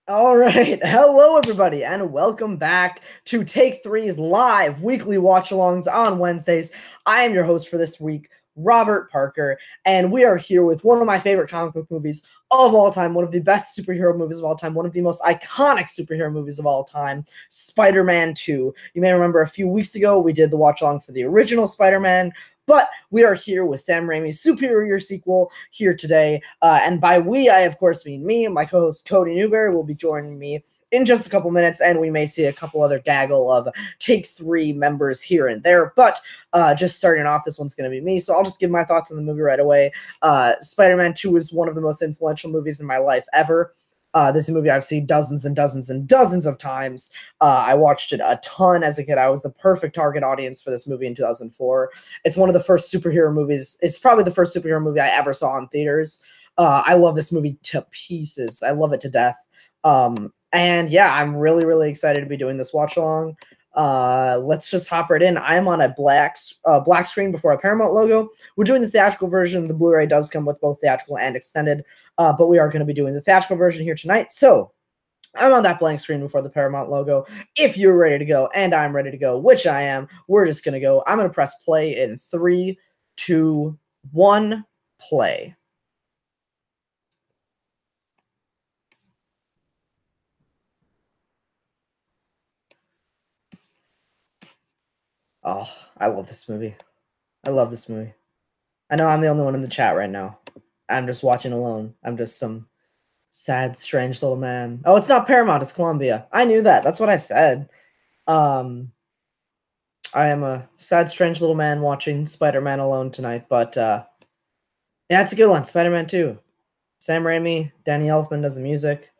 All right. Hello, everybody, and welcome back to Take Three's live weekly watch-alongs on Wednesdays. I am your host for this week, Robert Parker, and we are here with one of my favorite comic book movies of all time, one of the best superhero movies of all time, one of the most iconic superhero movies of all time, Spider-Man 2. You may remember a few weeks ago we did the watch-along for the original Spider-Man, but we are here with Sam Raimi's superior sequel here today. And by we, I of course mean me. My co-host Cody Newberry will be joining me in just a couple minutes, and we may see a couple other gaggle of Take Three members here and there. But just starting off, this one's going to be me. So I'll just give my thoughts on the movie right away. Spider-Man 2 is one of the most influential movies in my life ever. This is a movie I've seen dozens and dozens and dozens of times. I watched it a ton as a kid. I was the perfect target audience for this movie in 2004. It's one of the first superhero movies. It's probably the first superhero movie I ever saw in theaters. I love this movie to pieces. I love it to death. And yeah, I'm really, really excited to be doing this watch along. Let's just hop right in. I am on a black screen before a Paramount logo. We're doing the theatrical version. The Blu-ray does come with both theatrical and extended, but we are going to be doing the theatrical version here tonight. So I'm on that blank screen before the Paramount logo. If you're ready to go and I'm ready to go, which I am, we're just going to go. I'm going to press play in 3, 2, 1, play. Oh, I love this movie. I love this movie. I know I'm the only one in the chat right now. I'm just watching alone. I'm just some sad, strange little man. Oh, it's not Paramount, it's Columbia. I knew that. That's what I said. I am a sad, strange little man watching Spider-Man alone tonight, but yeah, it's a good one. Spider-Man 2. Sam Raimi, Danny Elfman does the music.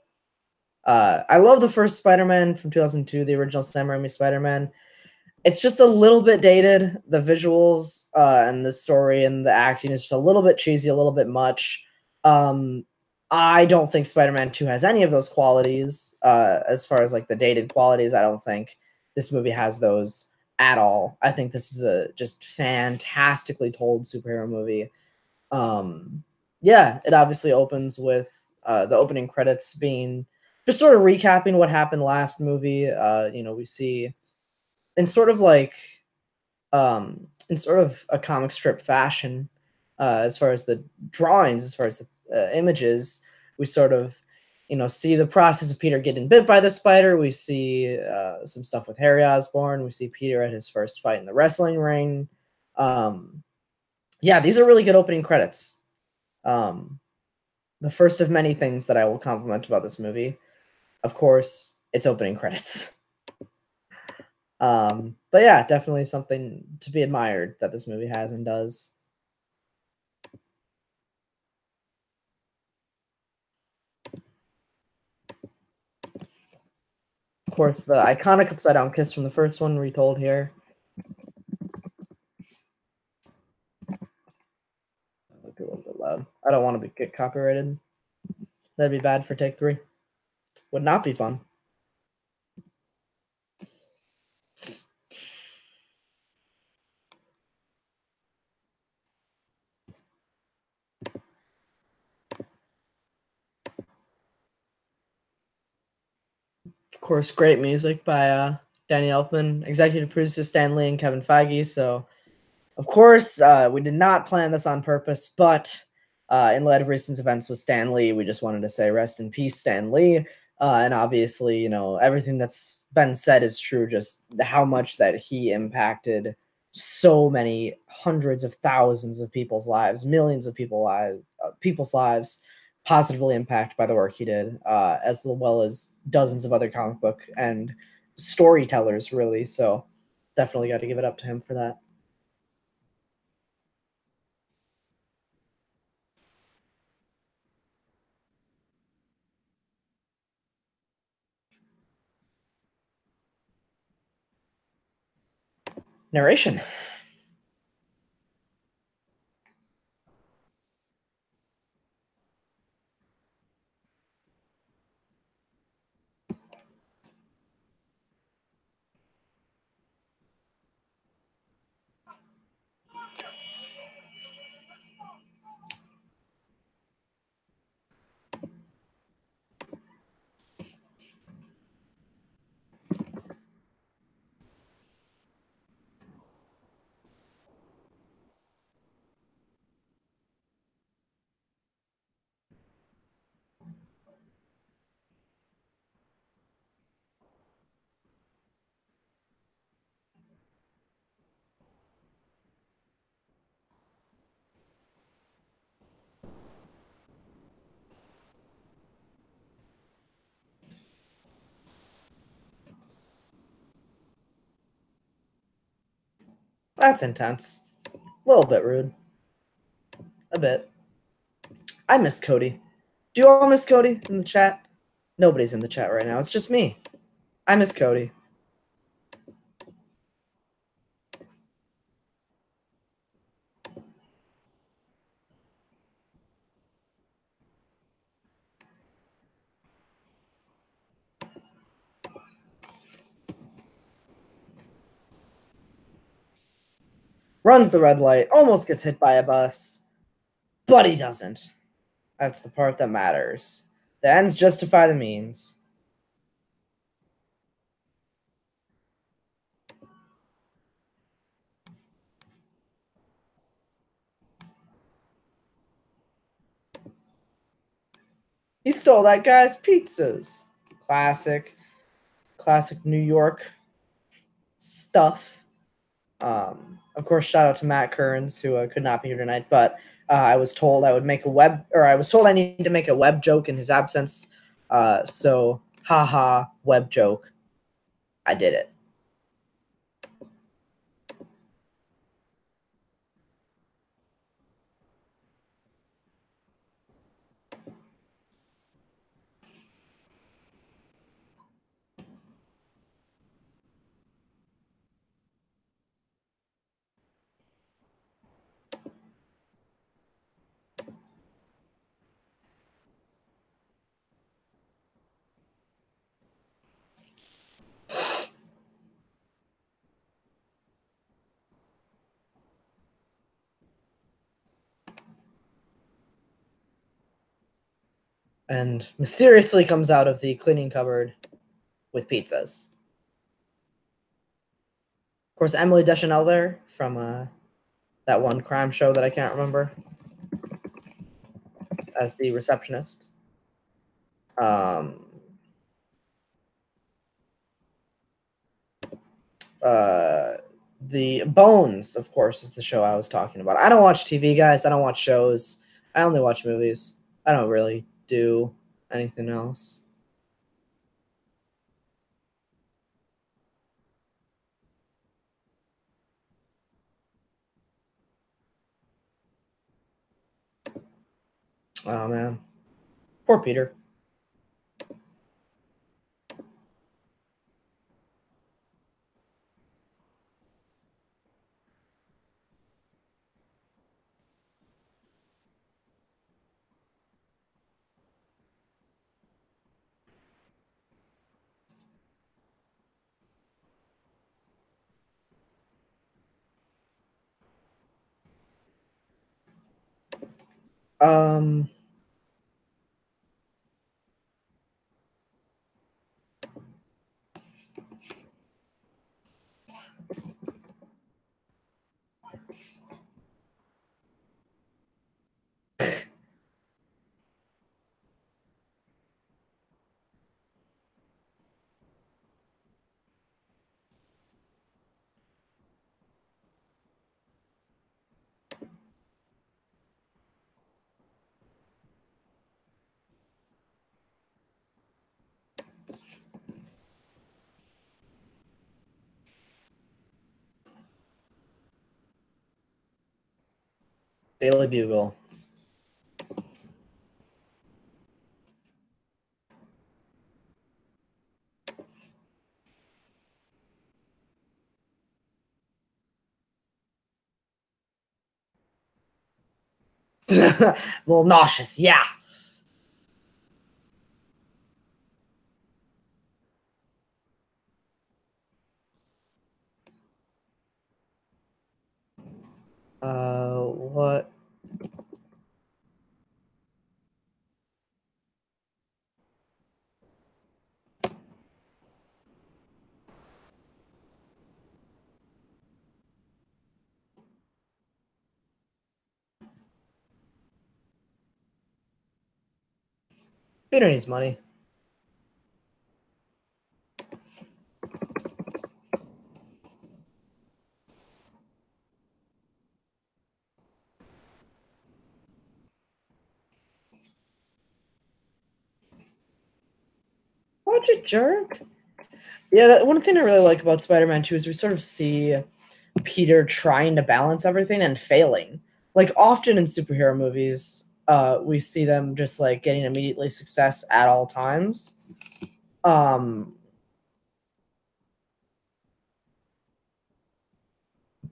I love the first Spider-Man from 2002, the original Sam Raimi Spider-Man. It's just a little bit dated. The visuals and the story and the acting is just a little bit cheesy, a little bit much. I don't think Spider-Man 2 has any of those qualities as far as like the dated qualities. I don't think this movie has those at all. I think this is a just fantastically told superhero movie. Yeah, it obviously opens with the opening credits being just sort of recapping what happened last movie. We see in sort of like in sort of a comic strip fashion, as far as the drawings, as far as the images, we sort of see the process of Peter getting bit by the spider. We see some stuff with Harry Osborn. We see Peter at his first fight in the wrestling ring. Yeah, these are really good opening credits. The first of many things that I will compliment about this movie, of course, its opening credits. But yeah, definitely something to be admired that this movie has and does. Of course, the iconic upside down kiss from the first one retold here. Might be a little bit loud. I don't want to get copyrighted. That'd be bad for take 3. Would not be fun. Of course, great music by Danny Elfman, executive producer Stan Lee and Kevin Feige. So, of course, we did not plan this on purpose, but in light of recent events with Stan Lee, we just wanted to say rest in peace, Stan Lee. And obviously, everything that's been said is true, just how much that he impacted so many hundreds of thousands of people's lives, millions of people's lives positively impacted by the work he did, as well as dozens of other comic book and storytellers, really. So definitely got to give it up to him for that. Narration. That's intense. A little bit rude. A bit. I miss Cody. Do you all miss Cody in the chat? Nobody's in the chat right now. It's just me. I miss Cody. Runs the red light. Almost gets hit by a bus. But he doesn't. That's the part that matters. The ends justify the means. He stole that guy's pizzas. Classic New York stuff. Of course, shout out to Matt Kearns, who could not be here tonight, but I was told I would make a web, or I was told I needed to make a web joke in his absence. So, haha, web joke. I did it. And mysteriously comes out of the cleaning cupboard with pizzas. Of course, Emily Deschanel there from that one crime show that I can't remember as the receptionist. The Bones, of course, is the show I was talking about. I don't watch TV, guys. I don't watch shows. I only watch movies. I don't really do anything else. Oh, man. Poor Peter. Daily Bugle. A little nauseous, yeah. What? Peter needs money. What a jerk. Yeah, one thing I really like about Spider-Man 2 is we sort of see Peter trying to balance everything and failing. Like often in superhero movies, we see them just like getting immediately success at all times.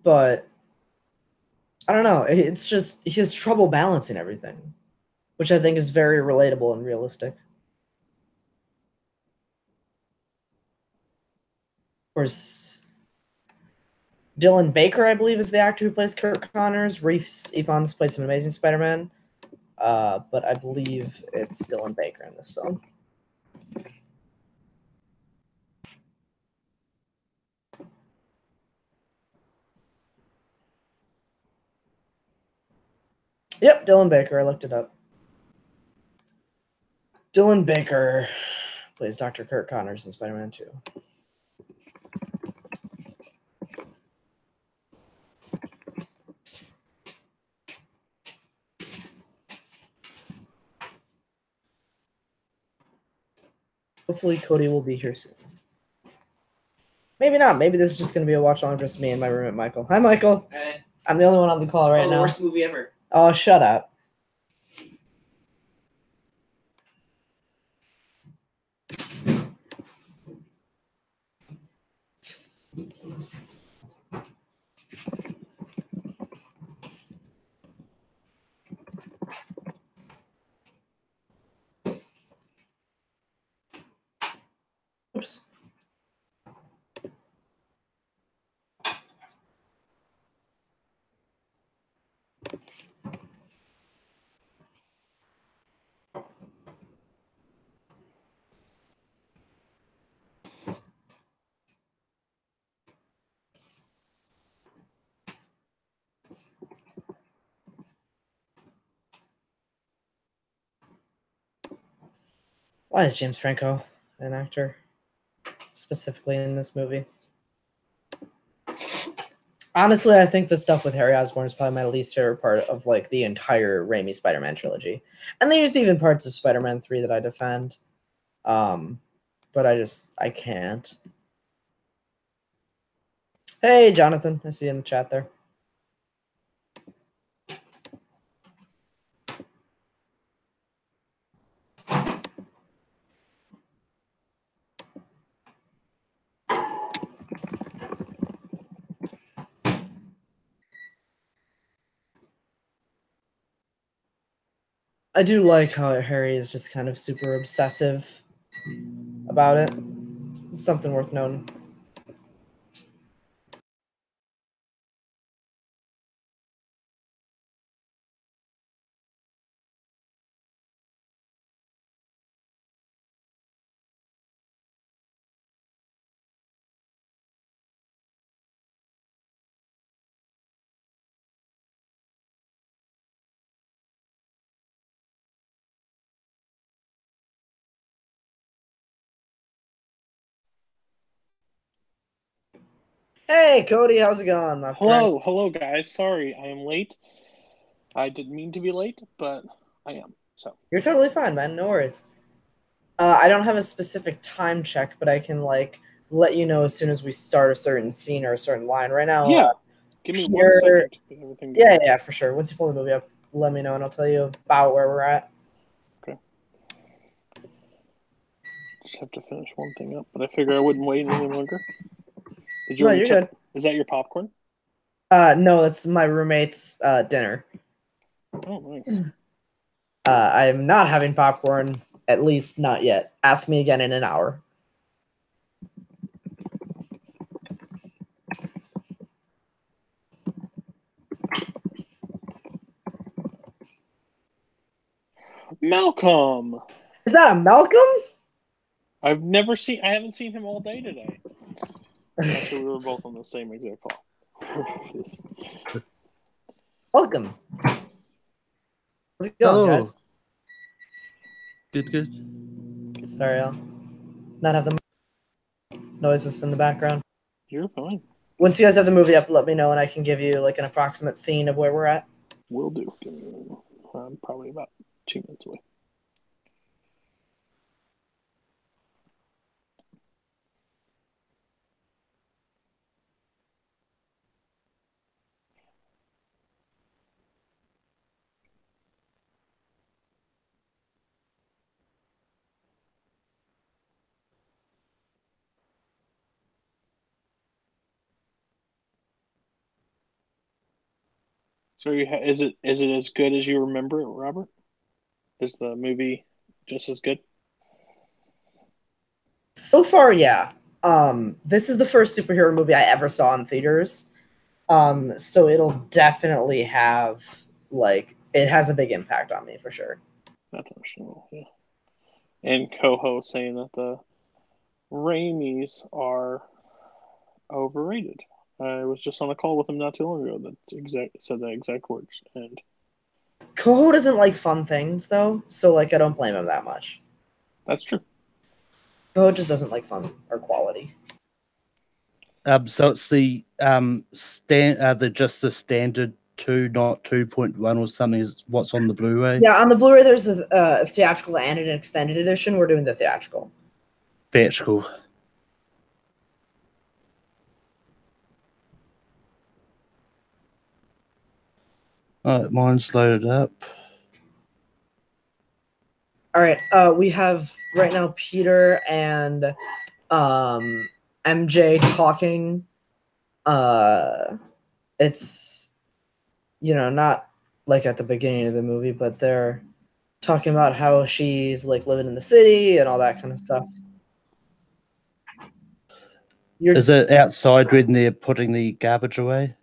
But I don't know. It's just he has trouble balancing everything, which I think is very relatable and realistic. Of course, Dylan Baker, I believe, is the actor who plays Kurt Connors. Reese Ifans plays an amazing Spider-Man, but I believe it's Dylan Baker in this film. Yep, Dylan Baker. I looked it up. Dylan Baker plays Dr. Kurt Connors in Spider-Man 2. Hopefully Cody will be here soon. Maybe not. Maybe this is just going to be a watch along just me and my roommate Michael. Hi, Michael. Hey. I'm the only one on the call right now. The worst movie ever. Oh, shut up. Oops. Why is James Franco an actor, specifically in this movie? Honestly, I think the stuff with Harry Osborn is probably my least favorite part of like the entire Raimi Spider-Man trilogy. And there's even parts of Spider-Man 3 that I defend. But I can't. Hey, Jonathan. I see you in the chat there. I do like how Harry is just kind of super obsessive about it. It's something worth noting. Hey, Cody, how's it going, my friend? Hello, guys. Sorry, I am late. I didn't mean to be late, but I am. So You're totally fine, man. No worries. I don't have a specific time check, but I can like let you know as soon as we start a certain scene or a certain line. Right now, yeah, give me Peter, 1 second to get everything yeah, going. yeah, for sure. Once you pull the movie up, let me know, and I'll tell you about where we're at. Okay. Just have to finish one thing up, but I figure I wouldn't wait any longer. Did you No, already you're good. Is that your popcorn? No, that's my roommate's dinner. Oh, nice. I'm not having popcorn, at least not yet. Ask me again in an hour. Malcolm. Is that a Malcolm? I haven't seen him all day today. Actually, we were both on the same exact call. Welcome. How's it going, Hello. guys? Good. Sorry, I'll not have the noises in the background. You're fine. Once you guys have the movie up, let me know, and I can give you like an approximate scene of where we're at. Will do. I'm probably about 2 minutes away. So is it as good as you remember it, Robert? Is the movie just as good? So far, yeah. This is the first superhero movie I ever saw in theaters. So it'll definitely have like it has a big impact on me for sure. That's understandable. Yeah. And Coho saying that the Raimis are overrated. I was just on a call with him not too long ago that said that exact words, and Coho doesn't like fun things though, so like I don't blame him that much. that's true. Coho just doesn't like fun or quality. So it's the just the standard 2, not 2.1 or something is what's on the Blu-ray. Yeah, on the Blu-ray there's a theatrical and an extended edition. We're doing the theatrical. Theatrical. Alright, mine's loaded up. All right, we have right now Peter and MJ talking. It's not like at the beginning of the movie, but they're talking about how she's like living in the city and all that kind of stuff. Is it outside when they're putting the garbage away?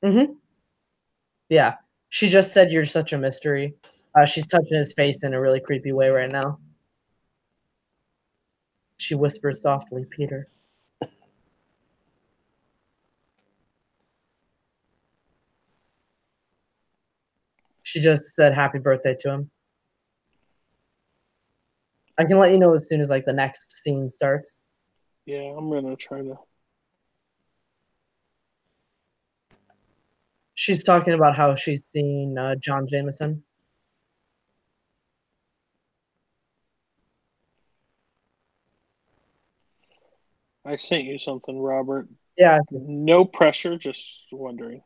Mm-hmm. Yeah, she just said you're such a mystery. She's touching his face in a really creepy way right now. She whispers softly, Peter. She just said happy birthday to him. I can let you know as soon as like the next scene starts. Yeah, I'm gonna try to. She's talking about how she's seen John Jameson. I sent you something, Robert. Yeah, No pressure, just wondering.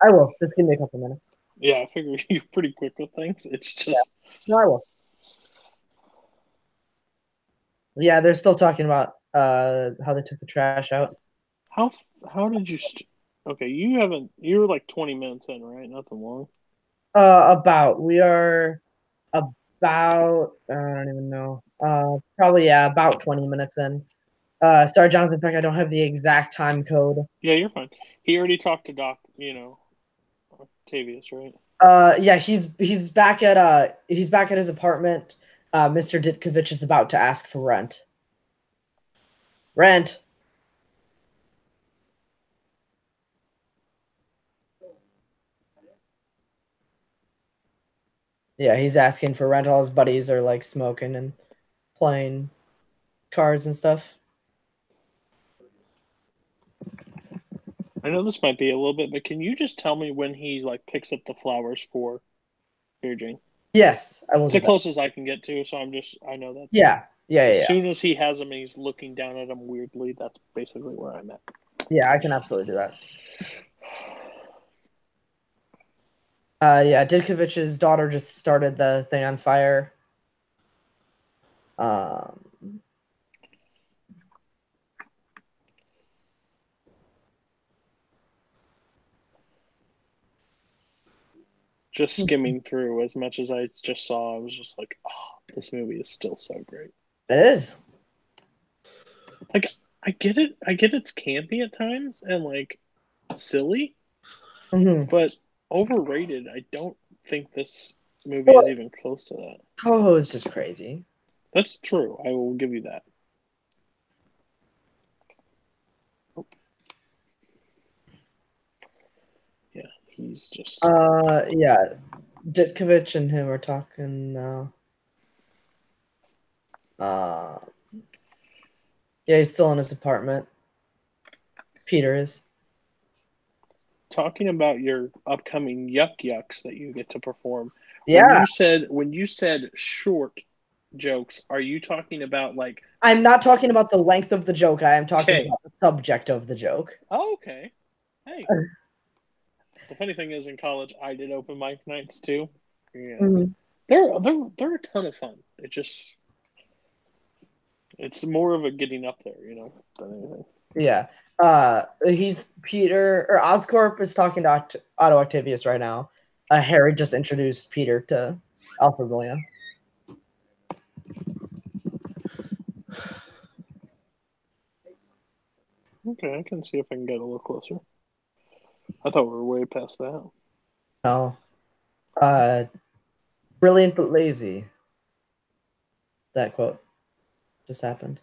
I will. Just give me a couple minutes. Yeah, I figure you're pretty quick with things. It's just. No, I will. Yeah, they're still talking about how they took the trash out. How did you? Okay, you haven't. You were like 20 minutes in, right? Nothing long. We are about I don't even know. Probably yeah, about 20 minutes in. Sorry, Jonathan Peck, I don't have the exact time code. Yeah, you're fine. He already talked to Doc. Octavius, right? Yeah, he's back at his apartment. Mr. Ditkovich is about to ask for rent. Rent. Yeah, he's asking for rent. All his buddies are like smoking and playing cards and stuff. I know this might be a little bit, but can you just tell me when he like picks up the flowers for Mary Jane? Yes, I will. It's the closest I can get to, so I know that. Yeah. As soon as he has them and he's looking down at them weirdly, that's basically where I'm at. Yeah, I can absolutely do that. Yeah, Ditkovich's daughter just started the thing on fire. Just skimming through as much as I just saw, I was just like, oh, this movie is still so great. It is. Like, I get it. I get it's campy at times and like silly, but overrated. I don't think this movie is even close to that. Coho is just crazy. That's true. I will give you that. Oh. Yeah, he's just. Yeah, Ditkovich and him are talking now. Yeah, he's still in his apartment. Peter is. Talking about your upcoming yucks that you get to perform. Yeah. When you said short jokes, are you talking about like? I'm not talking about the length of the joke. I am talking about the subject of the joke. Oh, okay. Hey. The funny thing is, in college, I did open mic nights too. Yeah. They're a ton of fun. It's more of a getting up there, than anything. Yeah. He's Peter or Oscorp is talking to Otto Octavius right now. Harry just introduced Peter to Alfred Molina. Okay, I can see if I can get a little closer. I thought we were way past that. No. Brilliant but lazy. That quote just happened.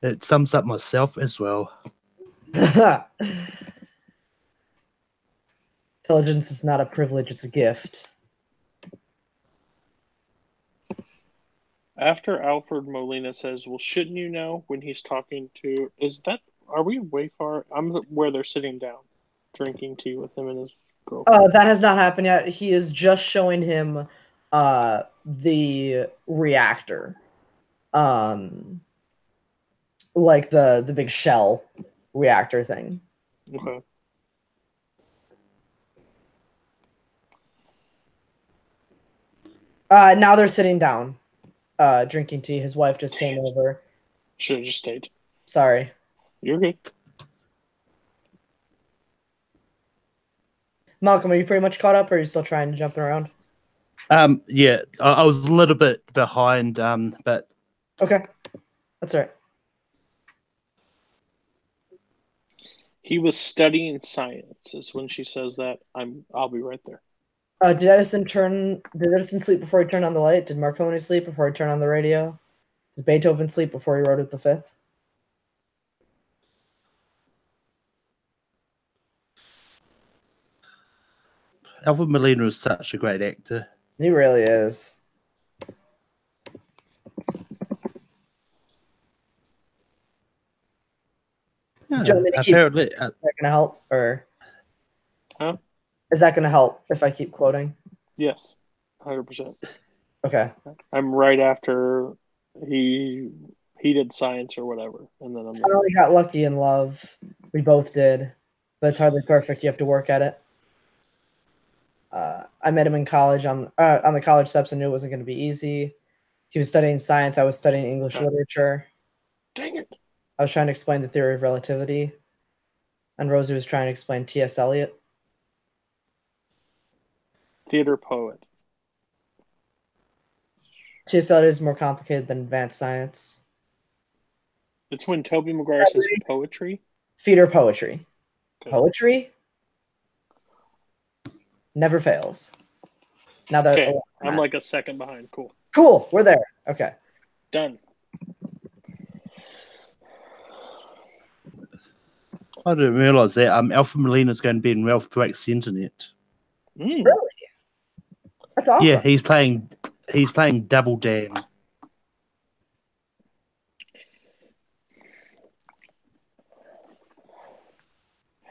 It sums up myself as well. Intelligence is not a privilege, it's a gift. After Alfred Molina says, "Well, shouldn't you know?" when he's talking to, are we way far? I'm where they're sitting down, drinking tea with him and his girlfriend. That has not happened yet. He is just showing him the reactor. Like the big shell reactor thing. Okay. Now they're sitting down, drinking tea. His wife just came over. Should have just stayed. Sorry. You're good. Malcolm, are you pretty much caught up, or are you still trying to jump around? Yeah, I was a little bit behind, but okay, that's all right. He was studying science. Is when she says that. I'll be right there. Did Edison sleep before he turned on the light? Did Marconi sleep before he turned on the radio? Did Beethoven sleep before he wrote it the Fifth? Alfred Molina is such a great actor. He really is. Apparently, is that going to help, or huh? Is that going to help if I keep quoting? Yes, 100%. Okay. I'm right after he did science or whatever, and then I'm. I only got lucky in love. We both did, but it's hardly perfect. You have to work at it. I met him in college on the college steps. I knew it wasn't going to be easy. He was studying science. I was studying English literature. Dang it! I was trying to explain the theory of relativity, and Rosie was trying to explain T.S. Eliot. Theater poet. T.S. Eliot is more complicated than advanced science. It's when Tobey Maguire says poetry. Theater poetry. Okay. Poetry never fails. Now that okay, I'm like a second behind. Cool. Cool. We're there. Okay. Done. I didn't realize that. Alfred Molina is going to be in Ralph Breaks the Internet. Really? That's awesome. Yeah, he's playing Double Dan.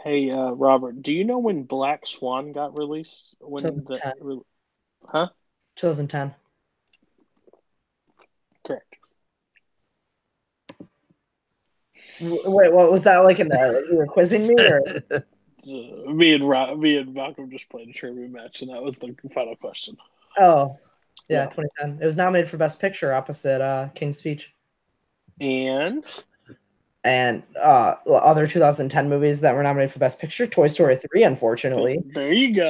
Hey, Robert, do you know when Black Swan got released? 2010. Huh? 2010. Correct. Wait, what was that like? You were quizzing me, or me and Malcolm just played a trivia match, and that was the final question. Oh, yeah, 2010. It was nominated for Best Picture opposite King's Speech. And other 2010 movies that were nominated for Best Picture: Toy Story 3, unfortunately. There you go.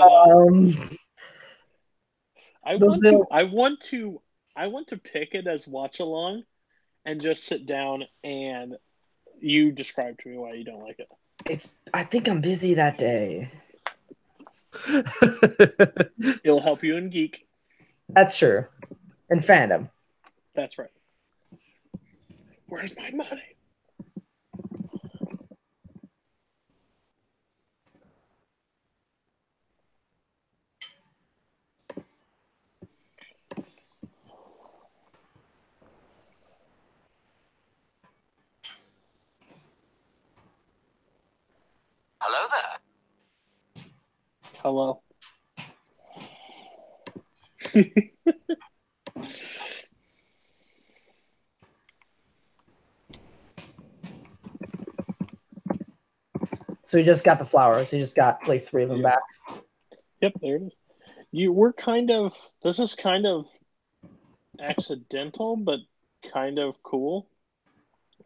I want to pick it as Watchalong, and just sit down and you describe to me why you don't like it. I think I'm busy that day. It'll help you in geek. That's true. And fandom. That's right. Where's my money? Hello there. Hello. So you just got the flowers. You just got like 3 of them back. Yep, there it is. This is kind of accidental, but kind of cool.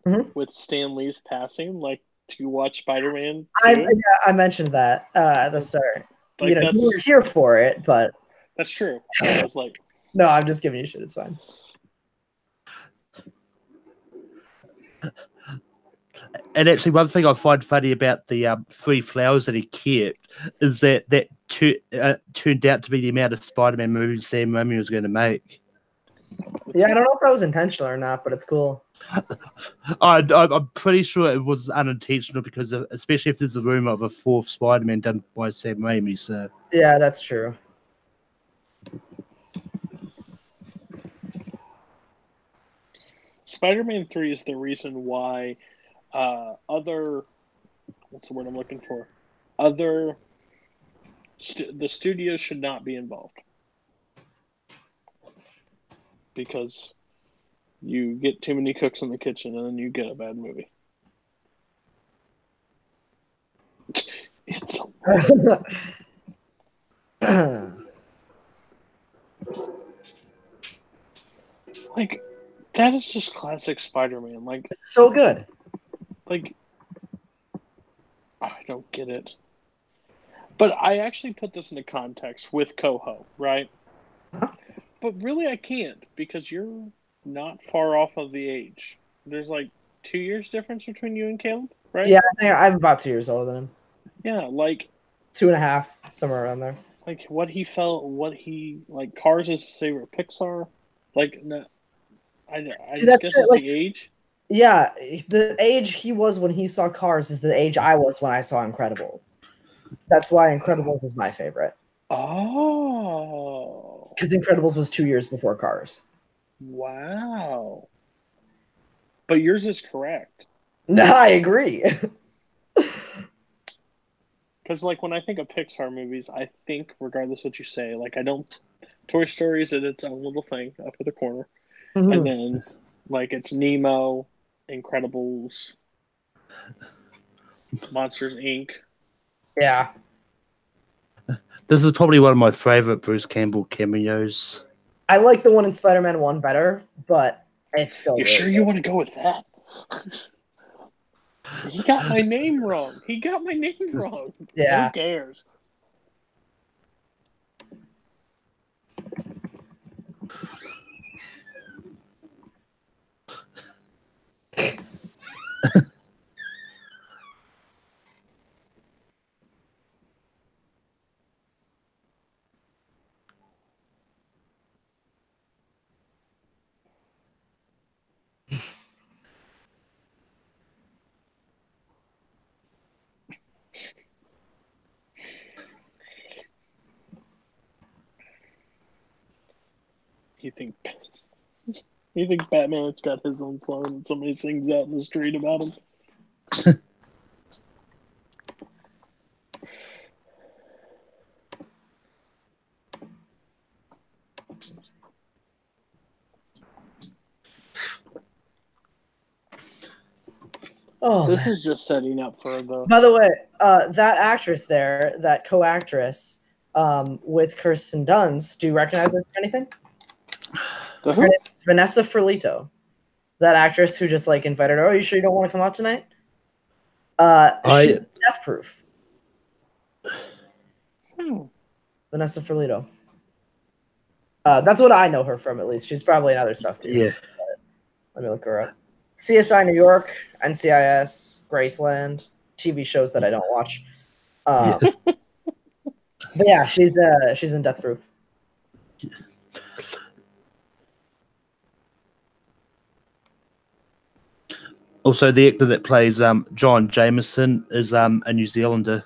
Mm-hmm. With Stan Lee's passing, like to watch Spider-Man 2. I mentioned that at the start. you were here for it, but that's true. I was like, no, I'm just giving you shit. It's fine. And actually, one thing I find funny about the 3 flowers that he kept is that turned out to be the amount of Spider-Man movies Sam Raimi was going to make. Yeah, I don't know if that was intentional or not, but it's cool. I'm pretty sure it was unintentional because, especially if there's a rumor of a 4th Spider-Man done by Sam Raimi. So yeah, that's true. Spider-Man 3 is the reason why other, what's the word I'm looking for? The studios should not be involved. Because you get too many cooks in the kitchen and then you get a bad movie. It's like, that is just classic Spider-Man. Like, so good. Like, I don't get it. But I actually put this into context with Coho, right? Huh? But really, I can't because you're not far off of the age. There's like 2 years difference between you and Caleb, right? Yeah, I think I'm about 2 years older than him. Yeah, like 2.5, somewhere around there. like what he felt, like Cars is his favorite Pixar. Like, no, I See, guess that's it's like, the age. yeah, the age he was when he saw Cars is the age I was when I saw Incredibles. That's why Incredibles is my favorite. Oh, Because Incredibles was 2 years before Cars. wow. But yours is correct. No, I agree. Because, like, when I think of Pixar movies, I think, regardless what you say, like, I don't. Toy Story is its own little thing up at the corner. Mhm. And then, like, it's Nemo, Incredibles, Monsters, Inc. Yeah. this is probably one of my favorite Bruce Campbell cameos. I like the one in Spider-Man 1 better, but it's still You really sure good. you want to go with that? He got my name wrong. He got my name wrong. Yeah. Who cares? You think Batman's got his own song and somebody sings out in the street about him? Oh, This man. is just setting up for the. By the way, that actress there, that co-actress with Kirsten Dunst, do you recognize her from anything? The Her who? name is Vanessa Ferlito. That actress who just like invited her. Oh, you sure you don't want to come out tonight? She's Death Proof. Vanessa Ferlito. That's what I know her from, at least. She's probably in other stuff too. Yeah. Let me look her up. CSI New York, NCIS, Graceland, TV shows that I don't watch. Yeah. But yeah, she's in Death Proof. Also, the actor that plays John Jameson is a New Zealander.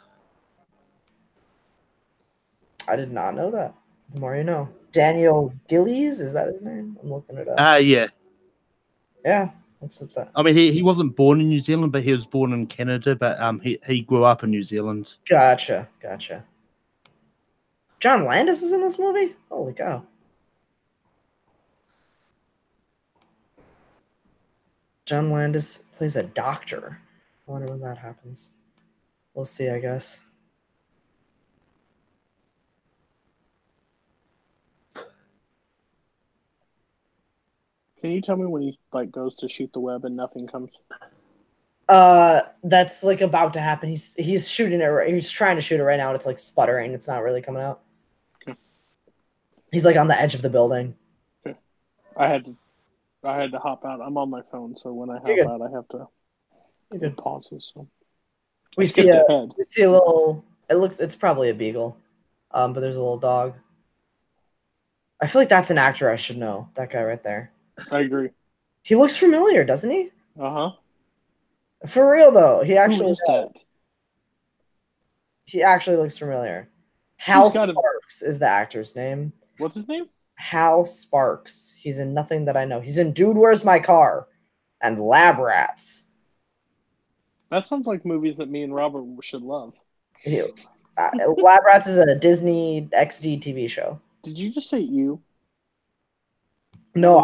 I did not know that. The more you know. Daniel Gillies, is that his name? I'm looking it up. Yeah. Yeah, looks like that. I mean, he wasn't born in New Zealand, but he was born in Canada. But he grew up in New Zealand. Gotcha. John Landis is in this movie? Holy cow. John Landis plays a doctor. I wonder when that happens. We'll see, I guess. Can you tell me when he like goes to shoot the web and nothing comes? That's like about to happen. He's shooting it. He's trying to shoot it right now, and it's like sputtering. It's not really coming out. Okay. He's like on the edge of the building. Okay. I had to hop out. I'm on my phone, so when I You're hop out, I have to hit pauses. So. We see a little. It's probably a beagle, but there's a little dog. I feel like that's an actor I should know. That guy right there. I agree. He looks familiar, doesn't he? Uh-huh. For real though, he actually Who is that? He actually looks familiar. Hal Sparks is the actor's name. What's his name? Hal Sparks. He's in Nothing That I Know. He's in Dude, Where's My Car? And Lab Rats. That sounds like movies that me and Robert should love. Lab Rats is a Disney XD TV show. Did you just say you? No,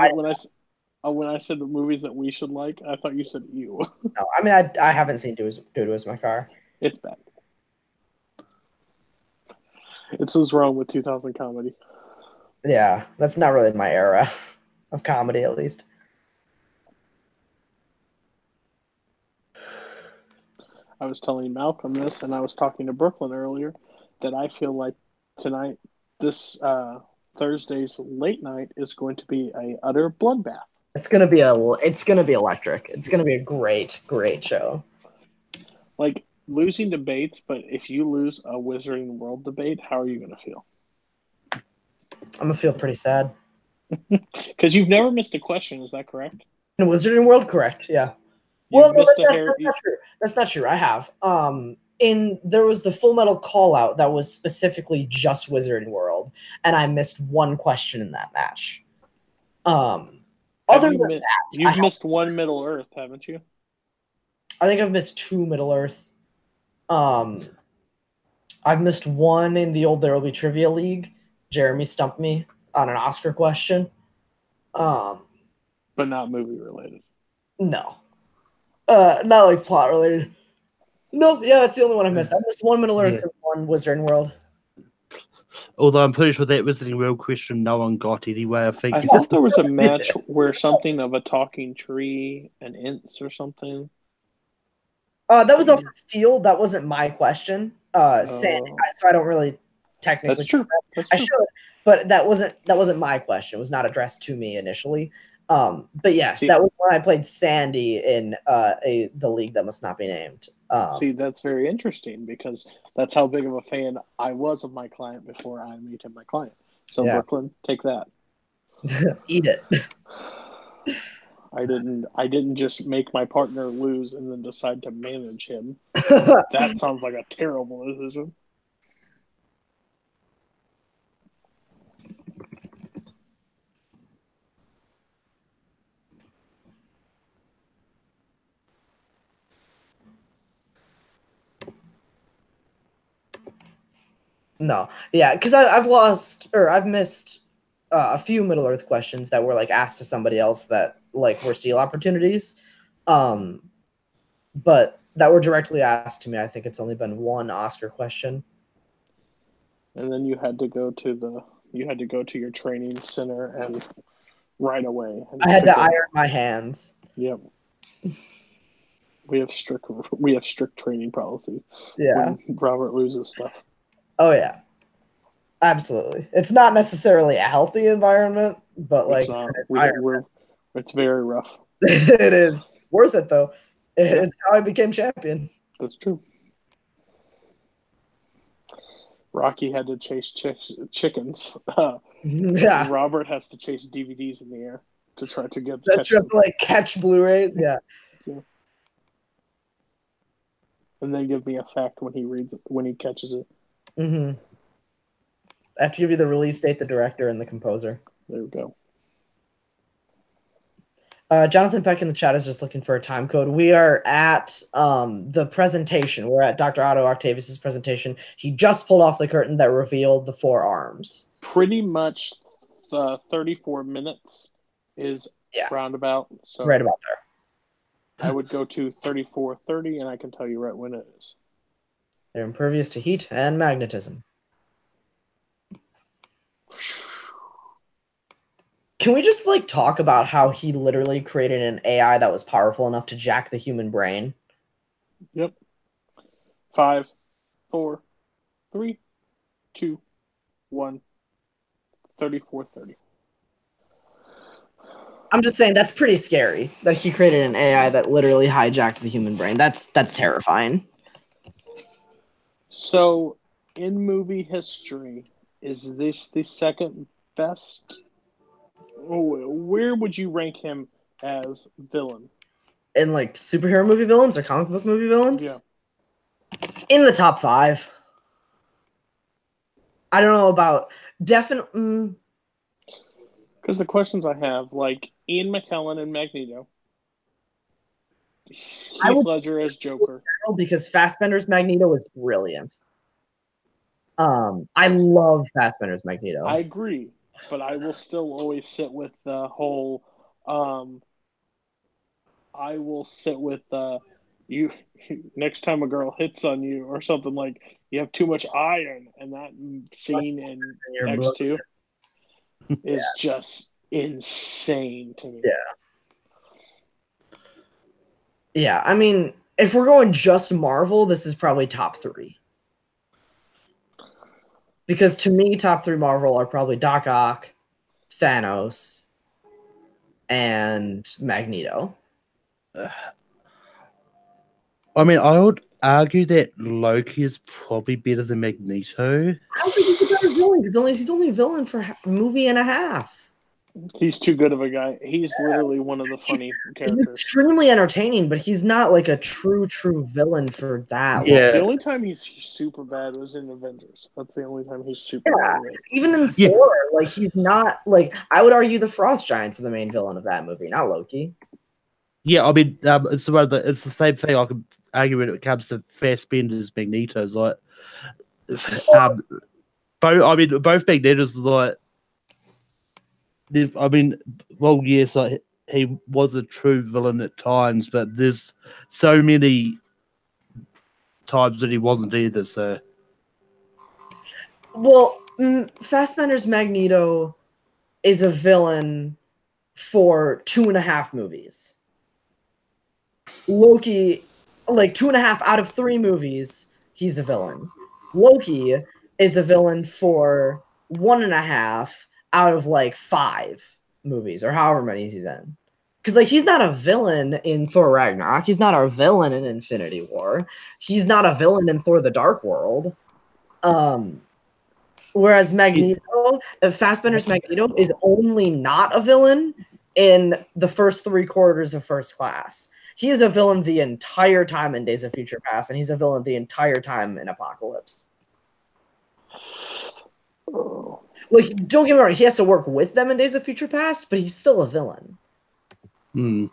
when I said the movies that we should like, I thought you said you. No, I mean I haven't seen Dude, Where's My Car? It's bad. It's what's wrong with 2000 comedy. Yeah, that's not really my era of comedy, at least. I was telling Malcolm this, and I was talking to Brooklyn earlier, that I feel like tonight, this Thursday's late night is going to be a utter bloodbath. It's gonna be electric. It's gonna be a great show. Like losing debates, but if you lose a Wizarding World debate, how are you gonna feel? I'm gonna feel pretty sad. Because you've never missed a question, is that correct? In Wizarding World, correct? Yeah. That's not true. I have. There was the Full Metal Call Out that was specifically just Wizarding World, and I missed one question in that match. You've missed one Middle Earth, haven't you? I think I've missed two Middle Earth. I've missed one in the old There Will Be Trivia League. Jeremy stumped me on an Oscar question. But not movie related. No. Not like plot related. No, yeah, that's the only one I missed. I missed one Middle Earth and one Wizarding World. Although I'm pretty sure that Wizarding World question no one got anyway. I thought there was a match where something of a talking tree, an Ints or something. That was off the Steel. That wasn't my question. Sandy, so I don't really technically. That's true. I should, but that wasn't my question. It was not addressed to me initially. But yes, that was when I played Sandy in the league that must not be named. That's very interesting because that's how big of a fan I was of my client before I made him my client. So yeah. Brooklyn, take that. Eat it. I didn't just make my partner lose and then decide to manage him. That sounds like a terrible decision. No, yeah, because I've missed a few Middle Earth questions that were like asked to somebody else that like were steal opportunities, but that were directly asked to me. I think it's only been one Oscar question. And then you had to go to your training center and right away. I had to iron my hands. Yep. We have strict training policy. Yeah. When Robert loses stuff. Oh yeah, absolutely. It's not necessarily a healthy environment, but like it's very rough. It is worth it though. It's how I became champion. That's true. Rocky had to chase chickens. Yeah. Robert has to chase DVDs in the air to try to get. That's true. Like catch Blu-rays. Yeah. And then give me a fact when he catches it. Mm-hmm. I have to give you the release date, the director, and the composer. There we go. Jonathan Peck in the chat is just looking for a time code. We are at the presentation. We're at Dr. Otto Octavius' presentation. He just pulled off the curtain that revealed the 4 arms. Pretty much the 34 minutes is roundabout. So right about there. I would go to 34:30, and I can tell you right when it is. They're impervious to heat and magnetism. Can we just talk about how he literally created an AI that was powerful enough to jack the human brain? Yep. 5, 4, 3, 2, 1. 3430. I'm just saying that's pretty scary that he created an AI that literally hijacked the human brain. That's terrifying. So, in movie history, is this the second best? Where would you rank him as villain? In like superhero movie villains or comic book movie villains? Yeah. In the top 5. I don't know about definitely. Because the questions I have, like Ian McKellen and Magneto, Heath Ledger as Joker. Because Fassbender's Magneto was brilliant. I love Fassbender's Magneto. I agree, but I will still always sit with the whole. I will sit with you. Next time a girl hits on you or something, like you have too much iron, and that scene in X2 is just insane to me. Yeah, I mean, if we're going just Marvel, this is probably top 3. Because to me, top 3 Marvel are probably Doc Ock, Thanos, and Magneto. I mean, I would argue that Loki is probably better than Magneto. I don't think he's a better villain because he's only a villain for a movie and a half. He's too good of a guy. He's literally one of the funny characters. He's extremely entertaining, but he's not like a true villain for that. Yeah. The only time he's super bad was in Avengers. That's the only time he's super bad. Even in Thor, like he's not like I would argue the Frost Giants are the main villain of that movie, not Loki. Yeah, I mean, it's the same thing I could argue when it comes to Fassbender's Magneto's. Like, both Magneto's like. I mean, well, yes, like he was a true villain at times, but there's so many times that he wasn't either. So, well, Fassbender's Magneto is a villain for 2.5 movies. Loki, like 2.5 out of 3 movies, he's a villain. Loki is a villain for 1.5 out of like 5 movies or however many he's in. Because like he's not a villain in Thor Ragnarok. He's not a villain in Infinity War. He's not a villain in Thor: The Dark World. Whereas Magneto, Fassbender's Magneto is only not a villain in the first 3/4 of First Class. He is a villain the entire time in Days of Future Past, and he's a villain the entire time in Apocalypse. Oh. Like, don't get me wrong, he has to work with them in Days of Future Past, but he's still a villain. Hmm.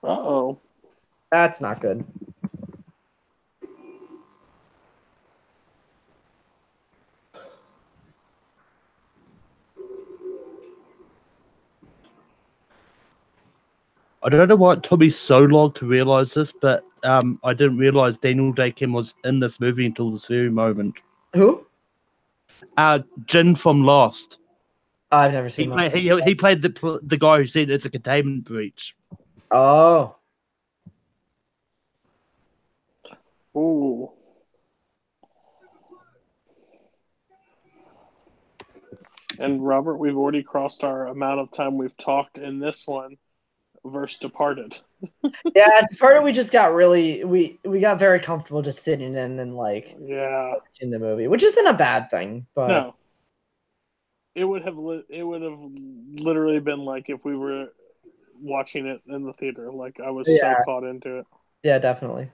Uh-oh. That's not good. I don't know why it took me so long to realize this, but I didn't realize Daniel Day-Kim was in this movie until this very moment. Who? Jin from Lost. I've never seen him. He played the guy who said it's a containment breach. Oh. Ooh. And Robert, we've already crossed our amount of time we've talked in this one versus Departed. Yeah, Departed we just got really we got very comfortable just sitting in and like watching the movie, which isn't a bad thing, but no. It would have literally been like if we were watching it in the theater. Like I was so caught into it. Yeah, definitely.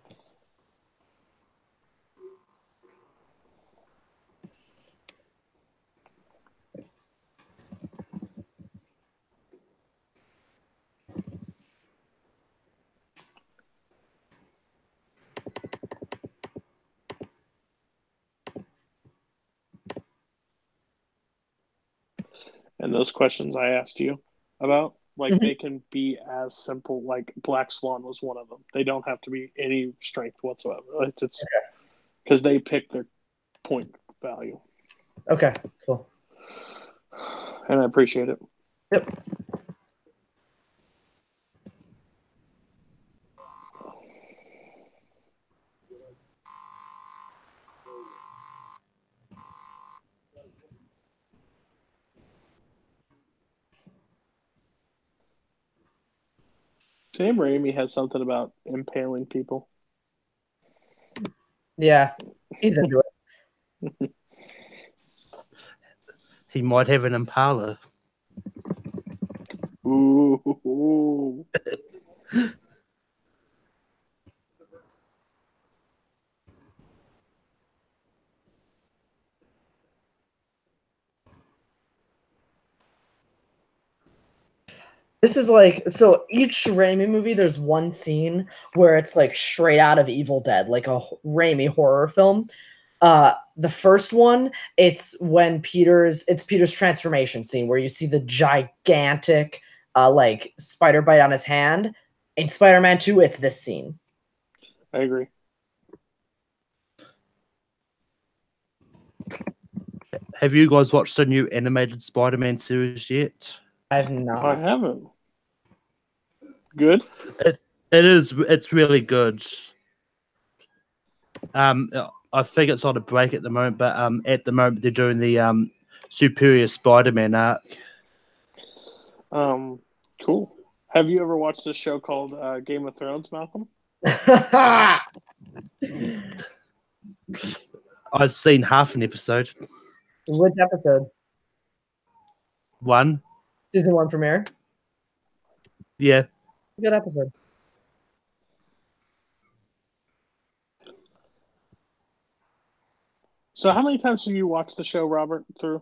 And those questions I asked you about, like they can be as simple. Like Black Swan was one of them. They don't have to be any strength whatsoever. It's because they pick their point value. Okay, cool. And I appreciate it. Yep. Sam Raimi has something about impaling people. Yeah, he's into it. He might have an Impala. Ooh. This is like, so each Raimi movie, there's one scene where it's like straight out of Evil Dead, like a Raimi horror film. The first one, it's Peter's transformation scene where you see the gigantic like spider bite on his hand. In Spider-Man 2, it's this scene. I agree. Have you guys watched the new animated Spider-Man series yet? I've I not. haven't. Good? It's really good. I think it's on a break at the moment, but at the moment they're doing the Superior Spider-Man arc. Cool. Have you ever watched this show called Game of Thrones, Malcolm? I've seen half an episode. Which episode? One. Season 1 premiere? Yeah. Good episode. So how many times have you watched the show, Robert, through?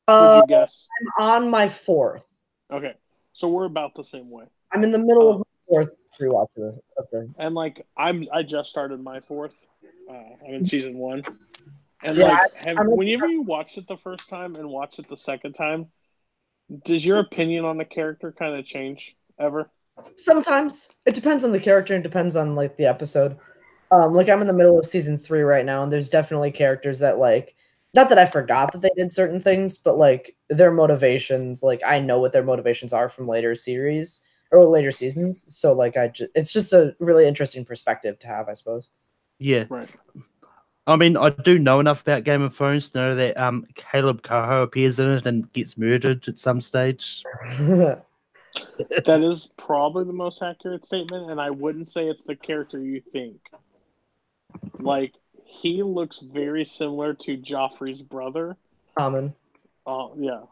Would you guess? I'm on my 4th. Okay. So we're about the same way. I'm in the middle of my 4th rewatch of the. And like I just started my 4th. I'm in season 1. And Yeah, like whenever you watched it the first time and watched it the second time, does your opinion on the character kind of change ever? Sometimes it depends on the character and depends on like the episode. Like I'm in the middle of season 3 right now, and there's definitely characters that like, not that I forgot that they did certain things, but like their motivations, like I know what their motivations are from later series or later seasons. So like it's just a really interesting perspective to have, I suppose. Yeah. Right. I mean, I do know enough about Game of Thrones to know that Caleb Coho appears in it and gets murdered at some stage. That is probably the most accurate statement, and I wouldn't say it's the character you think. Like, he looks very similar to Joffrey's brother. Common. Oh, yeah.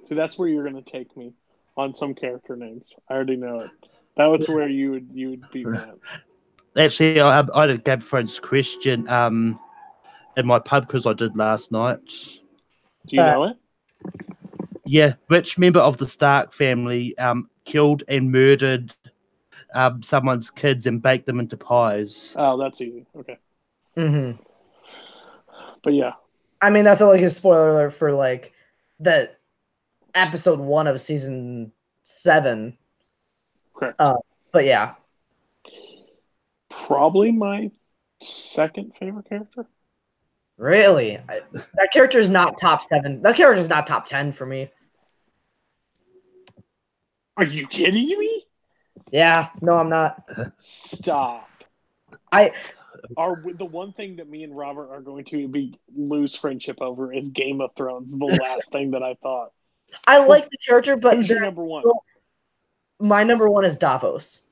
See, that's where you're going to take me on some character names. I already know it. That was where you would beat me at. Actually, I had a Game of Thrones question in my pub because I did last night. Do you know it? Yeah, which member of the Stark family killed and murdered someone's kids and baked them into pies? Oh, that's easy. Okay. Mm-hmm. But yeah. I mean, that's like a spoiler alert for like the episode 1 of season 7. Correct. But yeah. Probably my second favorite character. Really? That character is not top 7. That character is not top 10 for me. Are you kidding me? Yeah, no, I'm not. Stop. The one thing that me and Robert are going to lose friendship over is Game of Thrones. The last thing that I thought. I like the character, but who's your number one? My number 1 is Davos.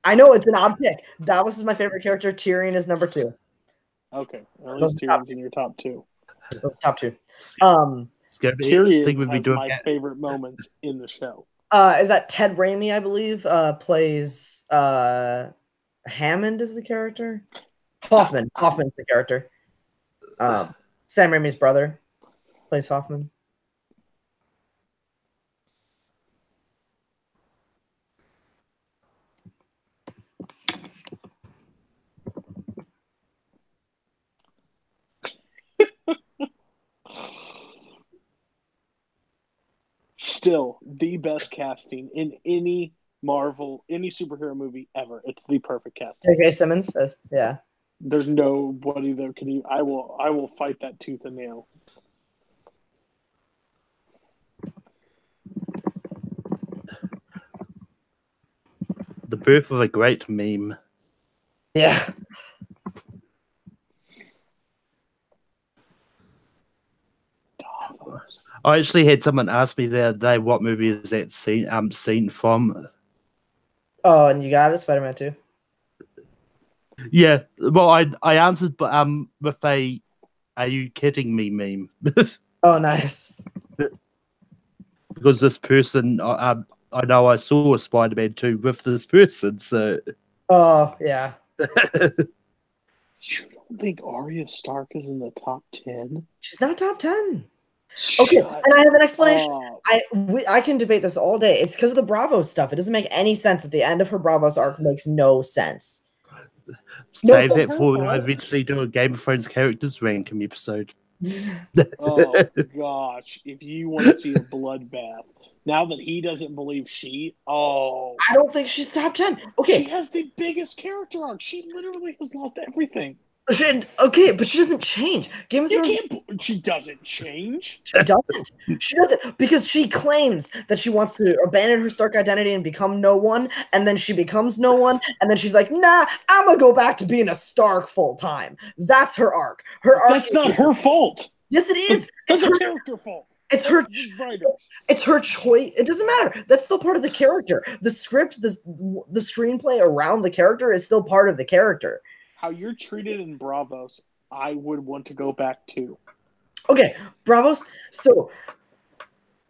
I know it's an odd pick. Davos is my favorite character. Tyrion is number 2. Okay, at least Tyrion's in your top 2. Those top 2. Tyrion has my favorite moments in the show. Is that Ted Raimi? I believe plays Hammond is the character. Hoffman's the character. Sam Raimi's brother plays Hoffman. Still, the best casting in any Marvel, any superhero movie ever. It's the perfect casting. J.K. Simmons says, yeah. There's nobody that can even. I will fight that tooth and nail. The birth of a great meme. Yeah. I actually had someone ask me the other day, what movie is that scene from? Oh, and you got it, Spider-Man 2. Yeah, well, I answered, but with a "Are you kidding me?" meme. Oh, nice. Because this person, I know I saw Spider-Man 2 with this person, so. Oh, yeah. You don't think Arya Stark is in the top 10? She's not top 10. Okay, and I have an explanation. I can debate this all day. It's because of the Bravo stuff. It doesn't make any sense at the end of her Bravos arc. Makes no sense. Save that for when I eventually do a Game of Thrones characters ranking episode. Oh gosh, if you want to see a bloodbath, now that he doesn't believe I don't think she's top 10. Okay, she has the biggest character arc. She literally has lost everything. Okay, but she doesn't change. Game of Thrones. She doesn't change. She doesn't. She doesn't because she claims that she wants to abandon her Stark identity and become no one, and then she becomes no one, and then she's like, "Nah, I'm gonna go back to being a Stark full time." That's her arc. Her arc. That's not her fault. Yes, it is. It's her character fault. It's her choice. It doesn't matter. That's still part of the character. The script, the screenplay around the character is still part of the character. How you're treated in Bravos, I would want to go back to. Okay, Bravos. So,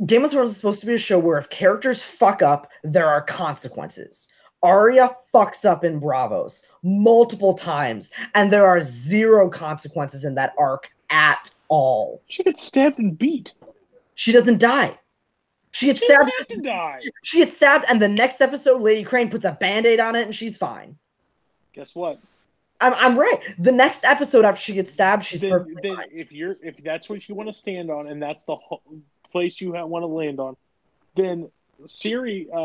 Game of Thrones is supposed to be a show where if characters fuck up, there are consequences. Arya fucks up in Bravos multiple times, and there are zero consequences in that arc at all. She gets stabbed and beat. She doesn't die. She gets stabbed. Have to die. She gets stabbed, and the next episode, Lady Crane puts a Band-Aid on it, and she's fine. Guess what? I'm right. The next episode after she gets stabbed, she's perfectly fine. If that's what you want to stand on, and that's the whole place you want to land on, then Cersei,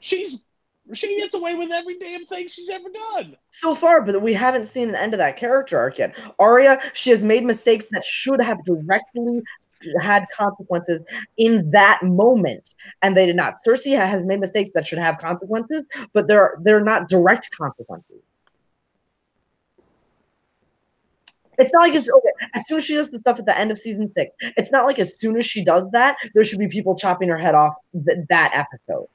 she gets away with every damn thing she's ever done. So far, but we haven't seen an end of that character arc yet. Arya, she has made mistakes that should have directly had consequences in that moment, and they did not. Cersei has made mistakes that should have consequences, but they're not direct consequences. It's not like as soon as she does the stuff at the end of season 6, it's not like as soon as she does that, there should be people chopping her head off that episode.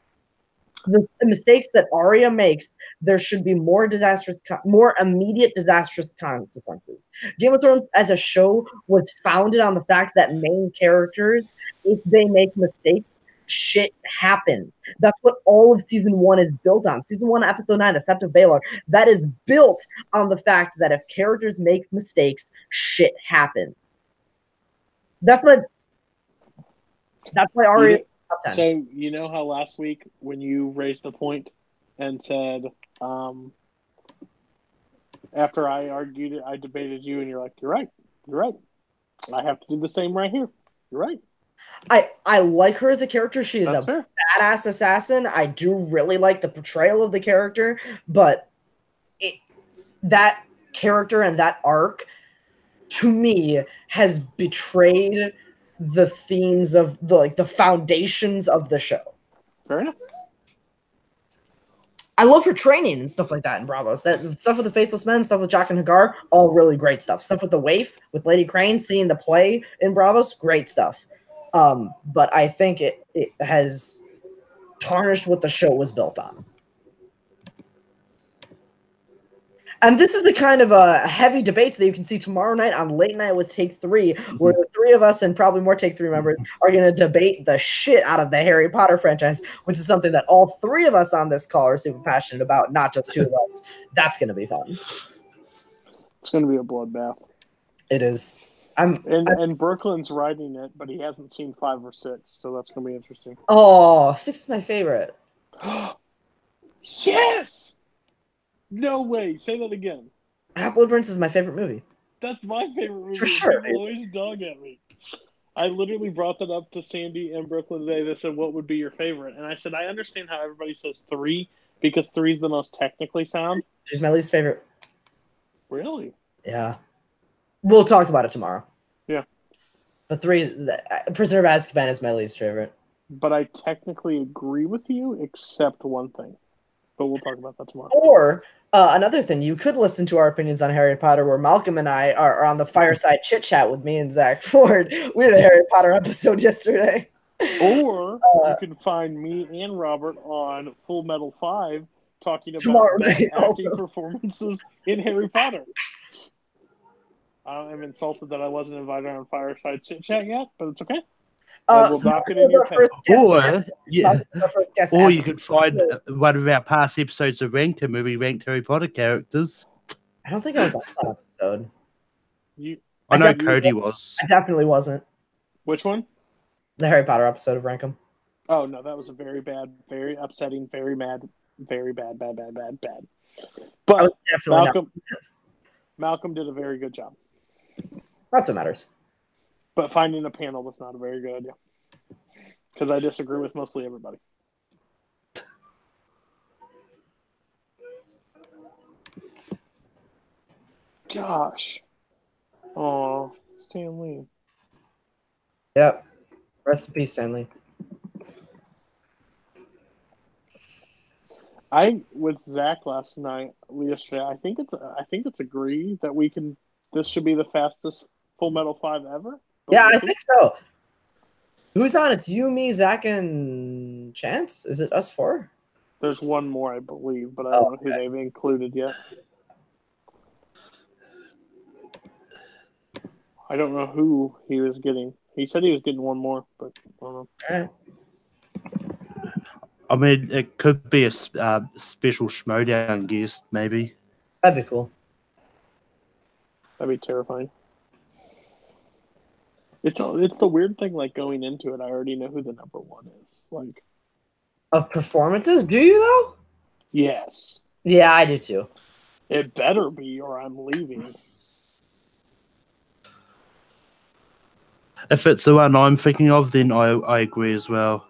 The mistakes that Arya makes, there should be more immediate disastrous consequences. Game of Thrones as a show was founded on the fact that main characters, if they make mistakes, shit happens. That's what all of season 1 is built on. Season 1, episode 9, The Sept of Baelor, that is built on the fact that if characters make mistakes, shit happens. That's why Arya. So you know how last week when you raised the point and said, after I argued it, I debated you, and you're like, you're right. I have to do the same right here. You're right. I like her as a character. She is fair. Badass assassin. I do really like the portrayal of the character, but that character and that arc, to me, has betrayed the themes of the foundations of the show. Fair enough. I love her training and stuff like that in Bravos. That stuff with the Faceless Men, stuff with Jock and Hagar, all really great stuff. Stuff with the Waif, with Lady Crane, seeing the play in Bravos, great stuff. But I think it has tarnished what the show was built on. And this is the kind of heavy debates that you can see tomorrow night on Late Night with Take 3, where the three of us and probably more Take 3 members are going to debate the shit out of the Harry Potter franchise, which is something that all three of us on this call are super passionate about, not just two of us. That's going to be fun. It's going to be a bloodbath. It is. And Brooklyn's writing it, but he hasn't seen 5 or 6, so that's going to be interesting. Oh, 6 is my favorite. Yes! No way. Say that again. Half-Blood Prince is my favorite movie. That's my favorite movie. For sure. People always dog at me. I literally brought that up to Sandy and Brooklyn today. They said, what would be your favorite? And I said, I understand how everybody says 3 Because 3's the most technically sound? She's my least favorite. Really? Yeah. We'll talk about it tomorrow. Yeah. But 3, Prisoner of Azkaban is my least favorite. But I technically agree with you, except one thing. But we'll talk about that tomorrow. Or another thing, you could listen to our opinions on Harry Potter, where Malcolm and I are on the fireside chit chat with me and Zach Ford. We did a Harry Potter episode yesterday. Or you can find me and Robert on Full Metal 5 talking about Tomorrow best night acting also. performances in Harry Potter. I'm insulted that I wasn't invited on Fireside Chit Chat yet, but it's okay. We'll dock it in your pay. Or Or you could find one of our past episodes of Ranked, where we ranked Harry Potter characters. I don't think I was on that episode. I know Cody was. I definitely wasn't. Which one? The Harry Potter episode of Rankum. Oh, no, that was a very bad, very upsetting, very mad, very bad. But Malcolm did a very good job. That's what matters. But finding a panel was not a very good idea. Because I disagree with mostly everybody. Gosh. Oh, Stan Lee. Yep. Rest in peace, Stanley. I with Zach yesterday. I think it's agreed that we can. This should be the fastest Full Metal 5 ever. Yeah, I think so. Who's on? It's you, me, Zach, and Chance. Is it us 4? There's one more, I believe, but I don't know who they've included yet. I don't know who he was getting. He said he was getting one more, but I don't know. All right. I mean, it could be a special Schmodown guest, maybe. That'd be cool. That'd be terrifying. It's the weird thing, like, going into it, I already know who the number 1 is. Like, of performances? Do you, though? Yes. Yeah, I do, too. It better be, or I'm leaving. If it's the one I'm thinking of, then I agree as well.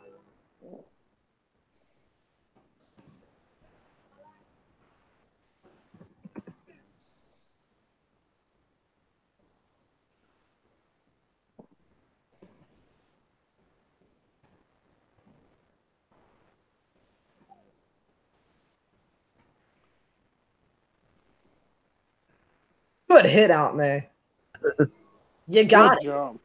Good hit out, May. You got Good job.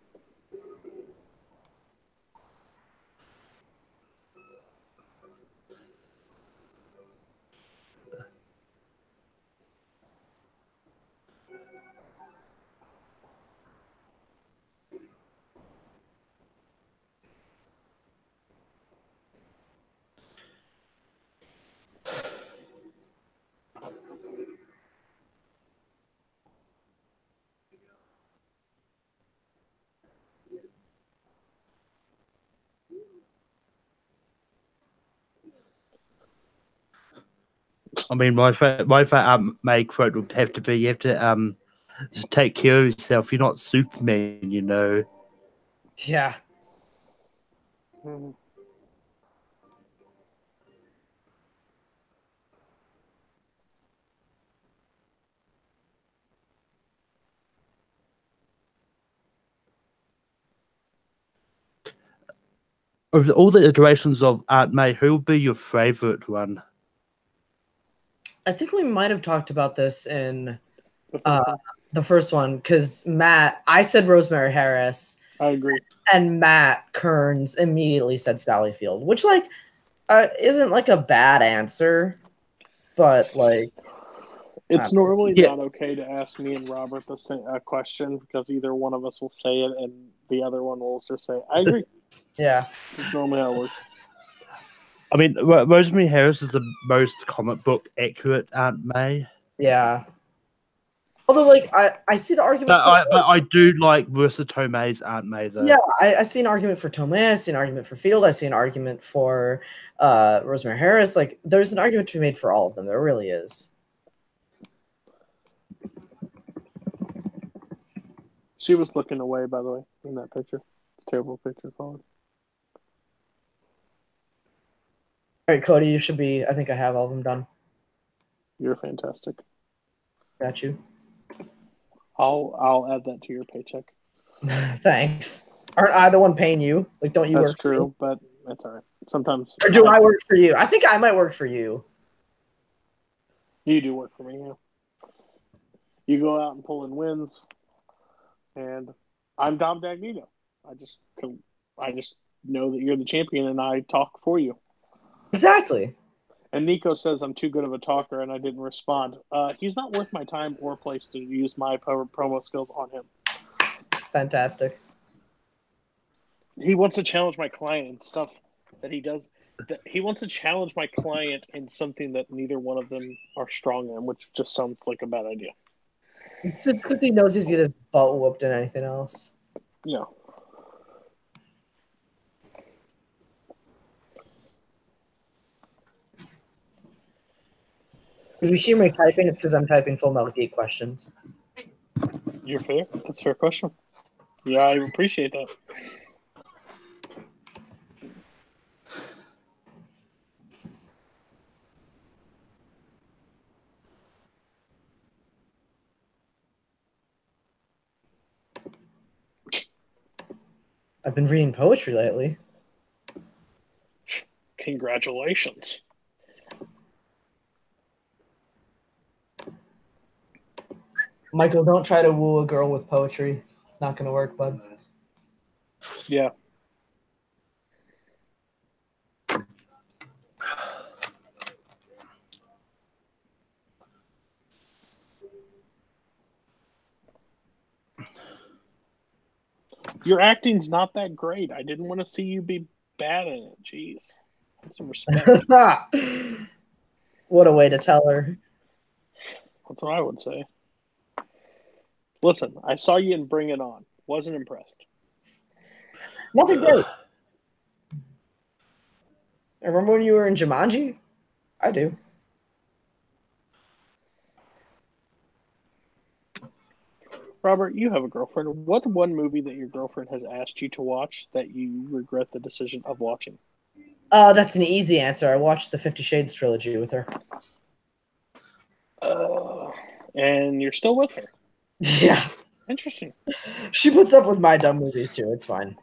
I mean, my favorite May quote would have to be, you have to take care of yourself. You're not Superman, you know. Yeah. Mm-hmm. Of all the iterations of Aunt May, who would be your favorite one? I think we might have talked about this in the first one, because I said Rosemary Harris. I agree. And Matt Kearns immediately said Sally Field, which, like, isn't, like, a bad answer, but, like... It's normally not okay to ask me and Robert a question, because either one of us will say it and the other one will just say, I agree. Yeah. It's normally how it works. I mean, Rosemary Harris is the most comic book accurate Aunt May. Yeah. Although, like, I see the argument but I do like Marissa Tomei's Aunt May, though. Yeah, I see an argument for Tomei. I see an argument for Field. I see an argument for Rosemary Harris. Like, there's an argument to be made for all of them. There really is. She was looking away, by the way, in that picture. It's a terrible picture, Colin. right, Cody, you should be. I think I have all of them done. You're fantastic. Got you. I'll add that to your paycheck. Thanks. Aren't I the one paying you? Like, don't you That's work for me? true, but that's all right. Sometimes. Or do I work for you? I think I might work for you. You do work for me, yeah. You go out and pull in wins, and I'm Dom Dagnino. I just know that you're the champion, and I talk for you. Exactly. And Nico says I'm too good of a talker, and I didn't respond. He's not worth my time or place to use my promo skills on him. Fantastic. He wants to challenge my client and stuff that he does. He wants to challenge my client in something that neither one of them are strong in, which just sounds like a bad idea. It's just because he knows he's get his butt whooped and anything else. Yeah. If you hear me typing, it's because I'm typing Full Metal Geek questions. You're fair. That's a fair question. Yeah, I appreciate that. I've been reading poetry lately. Congratulations. Michael, don't try to woo a girl with poetry. It's not going to work, bud. Yeah. Your acting's not that great. I didn't want to see you be bad in it. Jeez. Have some respect. What a way to tell her. That's what I would say. Listen, I saw you in Bring It On. Wasn't impressed. Nothing great. I remember when you were in Jumanji? I do. Robert, you have a girlfriend. What's one movie that your girlfriend has asked you to watch that you regret the decision of watching? That's an easy answer. I watched the 50 Shades trilogy with her. And you're still with her. Yeah. Interesting. She puts up with my dumb movies too. It's fine.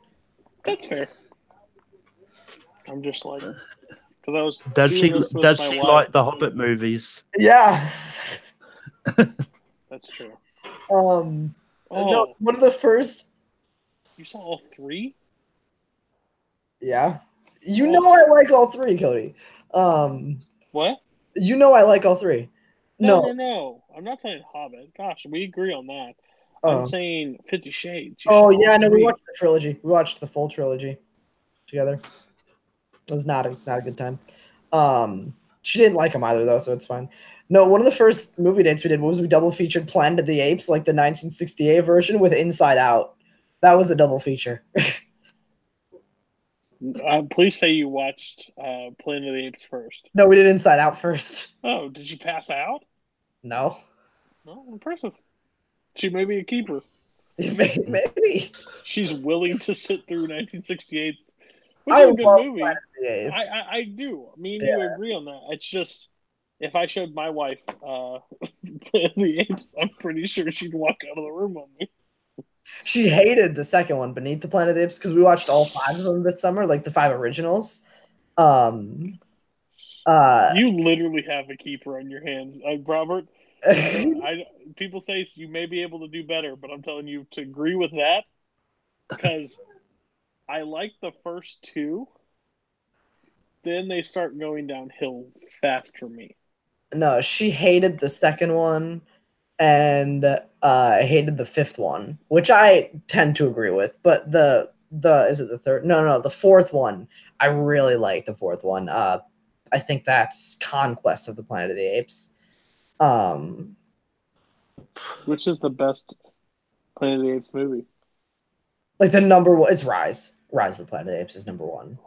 That's fair. I'm just like, because I was. Does she wife. like the Hobbit movies? Yeah. That's true. No, one of the first. You saw all three? Yeah. You know I like all three, Cody. What? You know I like all three. No. I'm not saying Hobbit. Gosh, we agree on that. I'm saying 50 Shades. Oh, yeah, no, we watched the trilogy. We watched the full trilogy together. It was not a good time. She didn't like them either, though, so it's fine. No, one of the first movie dates we did was we double featured Planet of the Apes, like the 1968 version, with Inside Out. That was a double feature. Please say you watched Planet of the Apes first. No, we did Inside Out first. Oh, did you pass out? No. No, impressive. She may be a keeper. Maybe. She's willing to sit through 1968, which I is a good love movie. Planet of the Apes. I do. Me and you agree on that. It's just, if I showed my wife Planet of the Apes, I'm pretty sure she'd walk out of the room on me. She hated the second one, Beneath the Planet of the Apes, because we watched all 5 of them this summer, like the 5 originals. You literally have a keeper on your hands, Robert. People say you may be able to do better, but I'm telling you to agree with that, because I like the first 2. Then they start going downhill fast for me. No, she hated the second one, and hated the 5th one, which I tend to agree with. But is it the third? No, the 4th one. I really like the 4th one. I think that's Conquest of the Planet of the Apes. Which is the best Planet of the Apes movie? Like the number one, it's Rise. Rise of the Planet of the Apes is number 1.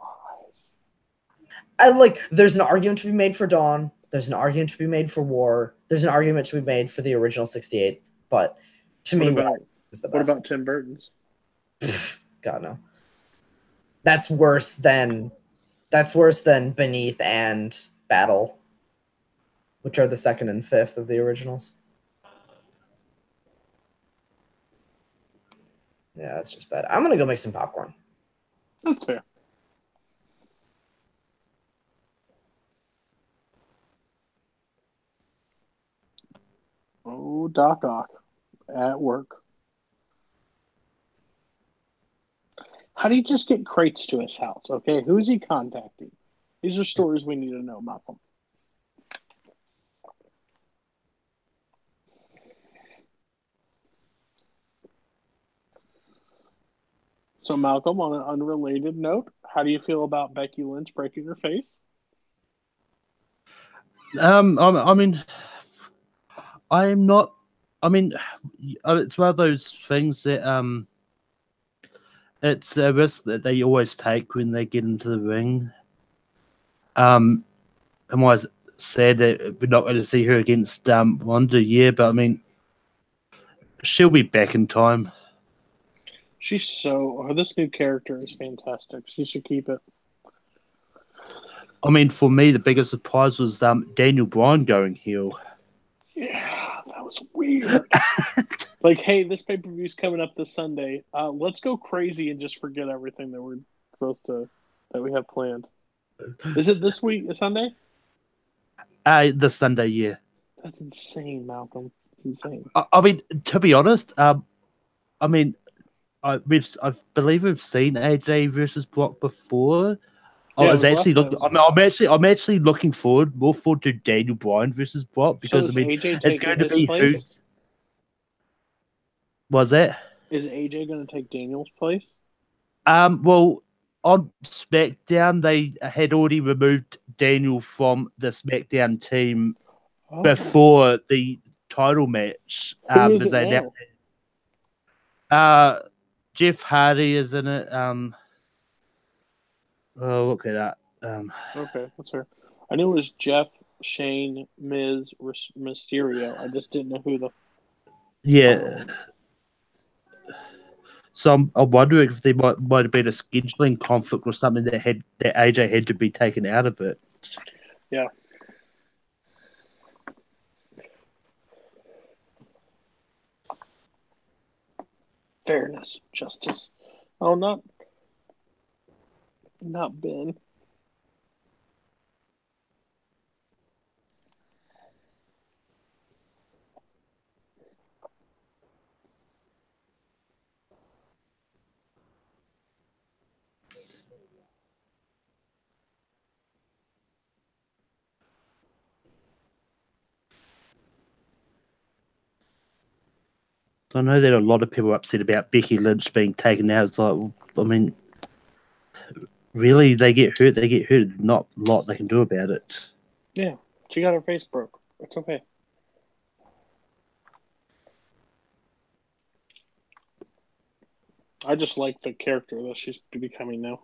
And like, there's an argument to be made for Dawn. There's an argument to be made for War. There's an argument to be made for the original 68. But to me, Rise is the best. What about Tim Burton's? God, no. That's worse than That's worse than Beneath and Battle, which are the second and fifth of the originals. Yeah, that's just bad. I'm gonna go make some popcorn. That's fair. Oh, Doc Ock at work. How do you just get crates to his house? Okay, who is he contacting? These are stories we need to know, Malcolm. So, Malcolm, on an unrelated note, how do you feel about Becky Lynch breaking her face? I mean, I'm not. I mean, it's one of those things that it's a risk that they always take when they get into the ring. I'm always sad that we're not going to see her against Ronda, yeah, but I mean, she'll be back in time. She's this new character is fantastic. She should keep it. I mean, for me, the biggest surprise was Daniel Bryan going heel. Yeah, that was weird. Like, hey, this pay-per-view's coming up this Sunday. Let's go crazy and just forget everything that we have planned. Is it this week, Sunday? This Sunday, yeah. That's insane, Malcolm. It's insane. I mean, to be honest, I mean, I believe we've seen AJ versus Brock before. Yeah, I was it was actually last looking. time. I'm actually looking more forward to Daniel Bryan versus Brock because So I mean, AJ it's going to be place? who was that? Is AJ going to take Daniel's place? Well, on SmackDown, they had already removed Daniel from the SmackDown team before the title match. Who is because it they now? Jeff Hardy is in it. Oh, look at that. Okay, that's fair. I knew it was Jeff, Shane, Miz, Mysterio. I just didn't know who the. Yeah. So I'm wondering if there might have been a scheduling conflict or something that AJ had to be taken out of it. Yeah. Fairness, justice. Oh, not Ben. I know that a lot of people are upset about Becky Lynch being taken out. It's like, I mean, really, they get hurt. There's not a lot they can do about it. Yeah, she got her face broke. It's okay. I just like the character that she's becoming now.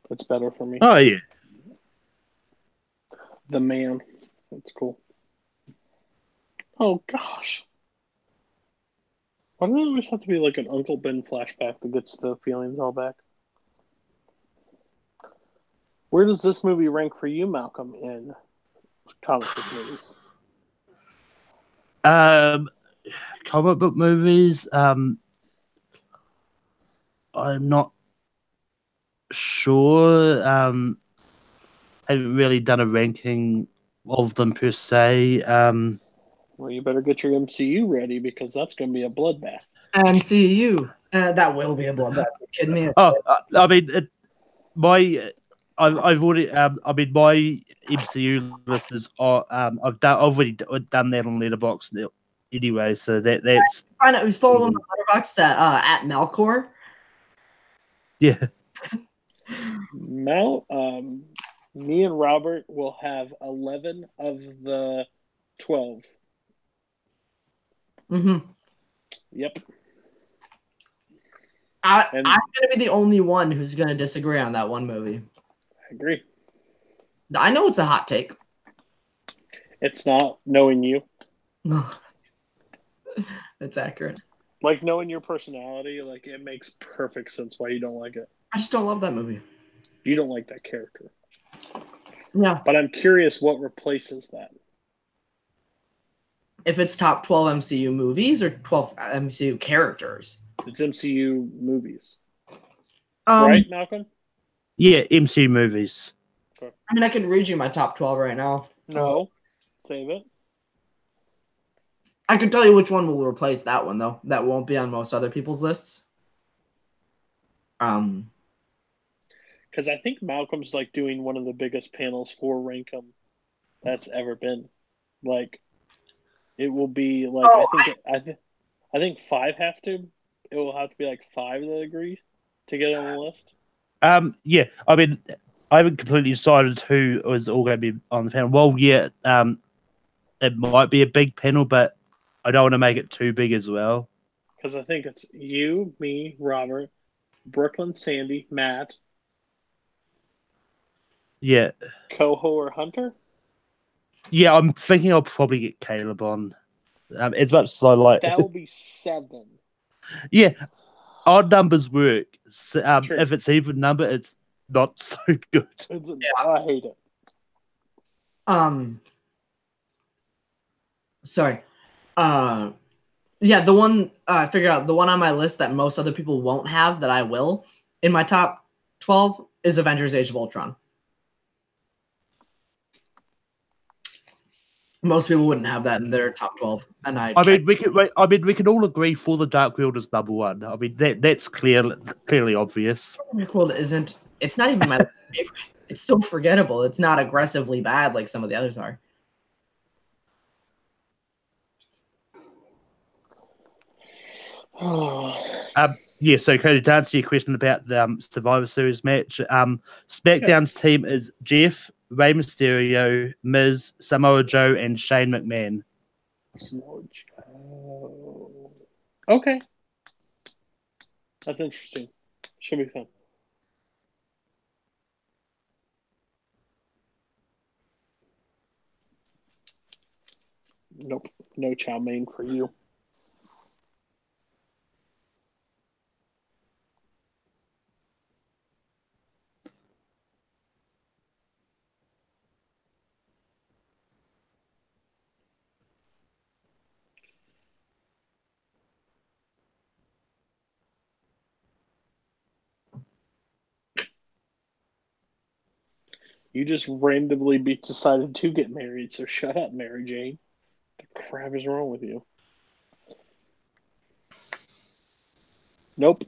It's better for me. Oh yeah. The man. That's cool. Oh gosh. Why does it always have to be like an Uncle Ben flashback that gets the feelings all back? Where does this movie rank for you, Malcolm, in comic book movies? Comic book movies. I'm not sure. Haven't really done a ranking of them per se. Well, you better get your MCU ready because that's going to be a bloodbath. MCU. That will be a bloodbath. Are you kidding me? Oh, I mean, I've already. I mean, my MCU list is. I've already done that on Letterboxd anyway. So that's. Find out. We follow him on Letterboxd at Malcor. Yeah. Me and Robert will have 11 of the 12. Mm-hmm. Yep. I'm going to be the only one who's going to disagree on that one movie. I agree. I know it's a hot take. It's not, knowing you. It's accurate. Like, knowing your personality, like, it makes perfect sense why you don't like it. I just don't love that movie. You don't like that character. Yeah. But I'm curious what replaces that. If it's top 12 MCU movies or 12 MCU characters. It's MCU movies. Um, Right, Malcolm? Yeah, MCU movies. I mean, I can read you my top 12 right now. No. Save it. I can tell you which one will replace that one, though. That won't be on most other people's lists. Because I think Malcolm's like doing one of the biggest panels for Rankum that's ever been. Like, it will be like I think 5 have to. It will have to be like 5 that agree to get on the list. Yeah, I mean, I haven't completely decided who was all going to be on the panel. Well, yeah, it might be a big panel, but I don't want to make it too big as well. Because I think it's you, me, Robert, Brooklyn, Sandy, Matt, Yeah, Coho, or Hunter. yeah, I'm thinking I'll probably get Caleb on. As much as I like, That will be 7. yeah, odd numbers work. True. If it's even number, it's not so good. I hate it. Sorry. Yeah, the one I figured out, the one on my list that most other people won't have that I will in my top 12 is Avengers: Age of Ultron. Most people wouldn't have that in their top 12, and I mean, we can all agree for the Dark World is number one. I mean, that's clearly obvious. World isn't. It's not even my favorite. It's so forgettable. It's not aggressively bad like some of the others are. Yeah, so Cody, to answer your question about the Survivor Series match, SmackDown's team is Jeff, Rey Mysterio, Miz, Samoa Joe, and Shane McMahon. Okay. That's interesting. Should be fun. Nope. No chow mein for you. You just randomly decided to get married, so shut up, Mary Jane. What the crap is wrong with you? Nope.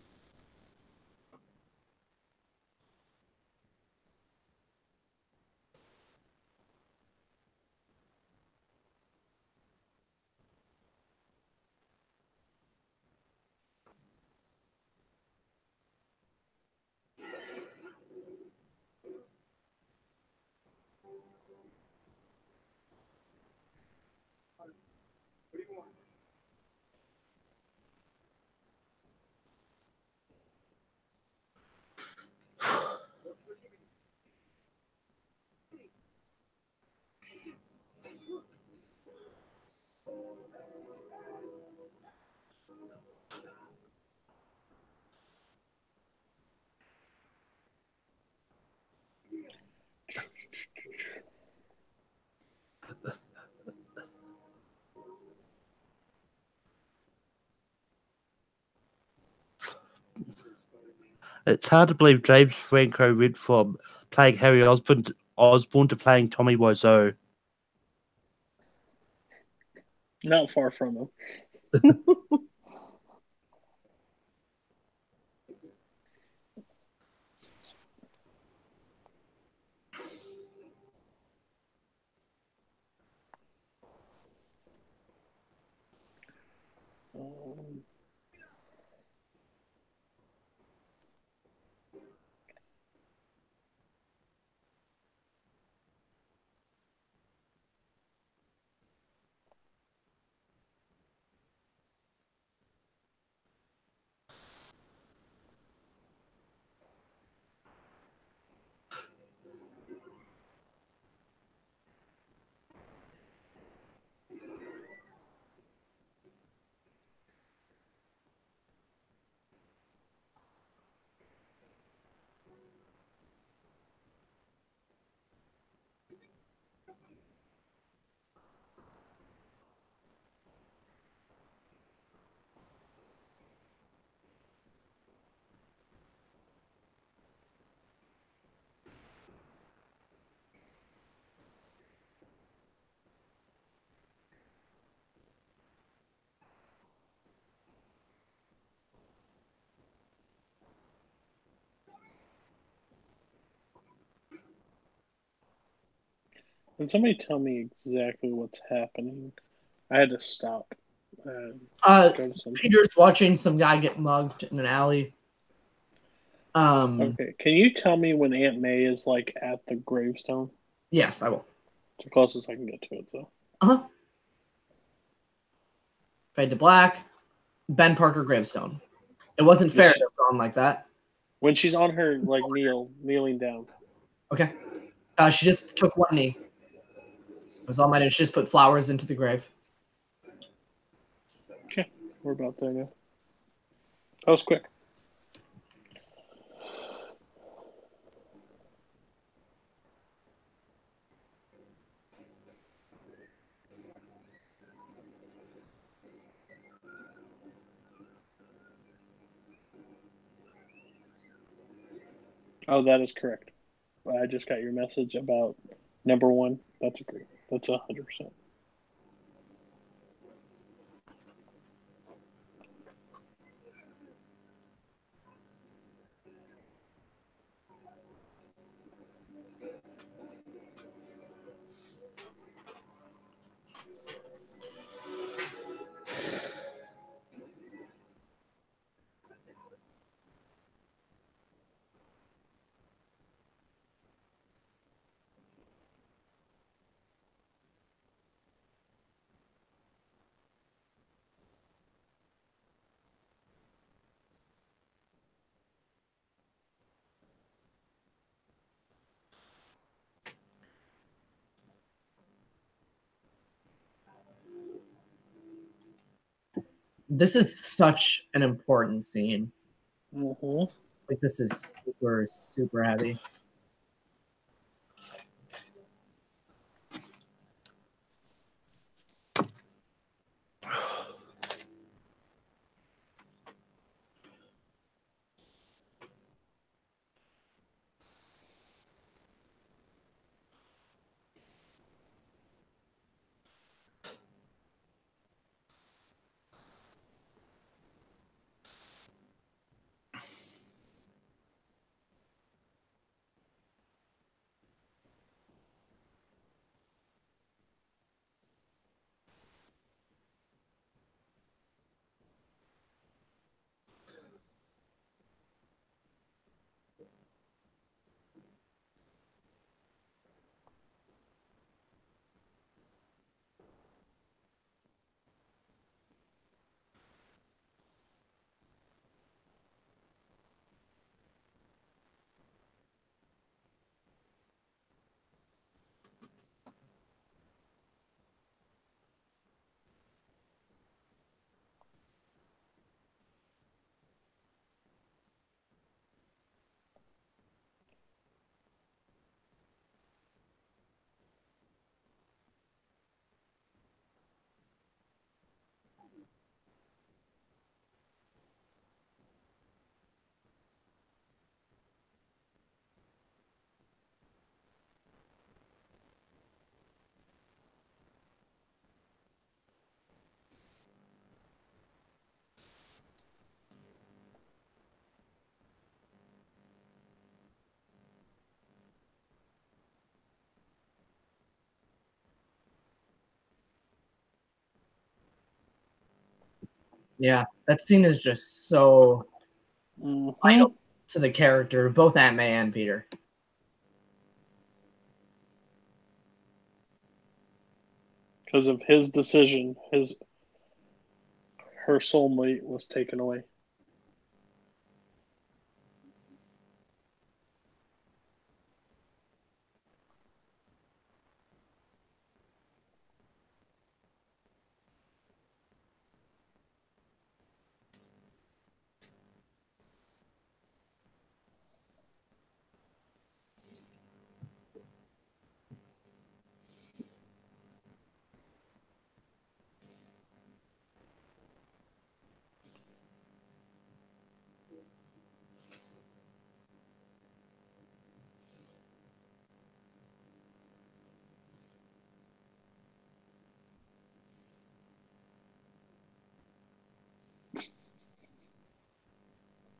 It's hard to believe James Franco went from playing Harry Osborn to playing Tommy Wiseau. Not far from him. Can somebody tell me exactly what's happening? I had to stop. Go to something. Peter's watching some guy get mugged in an alley. Okay, can you tell me when Aunt May is like at the gravestone? Yes, I will. It's the closest I can get to it, though. Fade to black. Ben Parker gravestone. It wasn't fair to have gone like that. When she's on her like kneeling down. Okay. She just took one knee. It was all I did. She just put flowers into the grave. Okay, we're about there now. That was quick. Oh, that is correct. I just got your message about number 1. That's great. That's 100%. This is such an important scene. Mm-hmm. Like, this is super, super heavy. Yeah, that scene is just so vital to the character, both Aunt May and Peter. Because of his decision, her soulmate was taken away.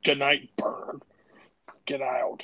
Good night, bird. Get out.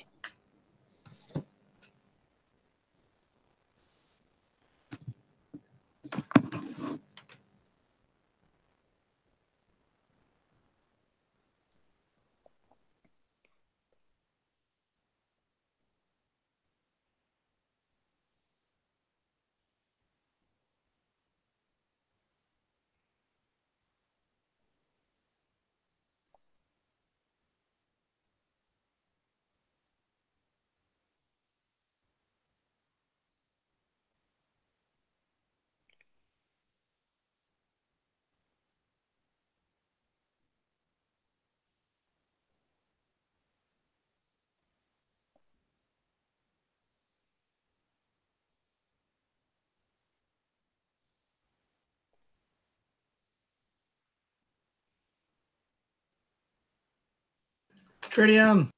Tritium.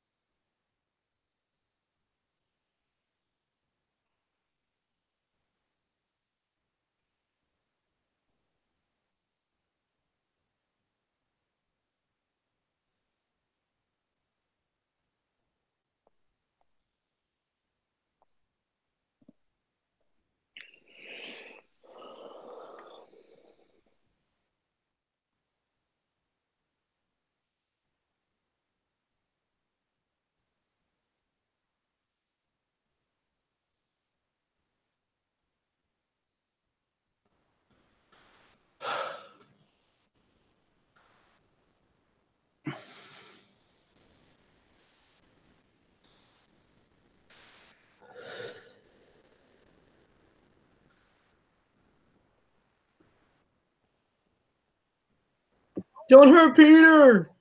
Don't hurt Peter.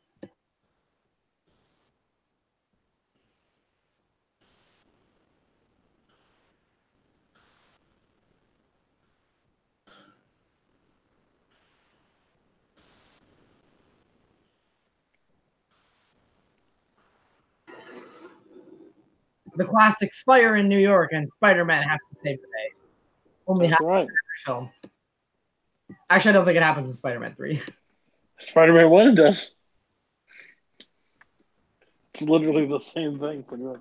The classic fire in New York and Spider-Man has to save the day. Only That's happens right. in every film. Actually, I don't think it happens in Spider-Man 3. Spider-Man 1 does. It's literally the same thing, pretty much.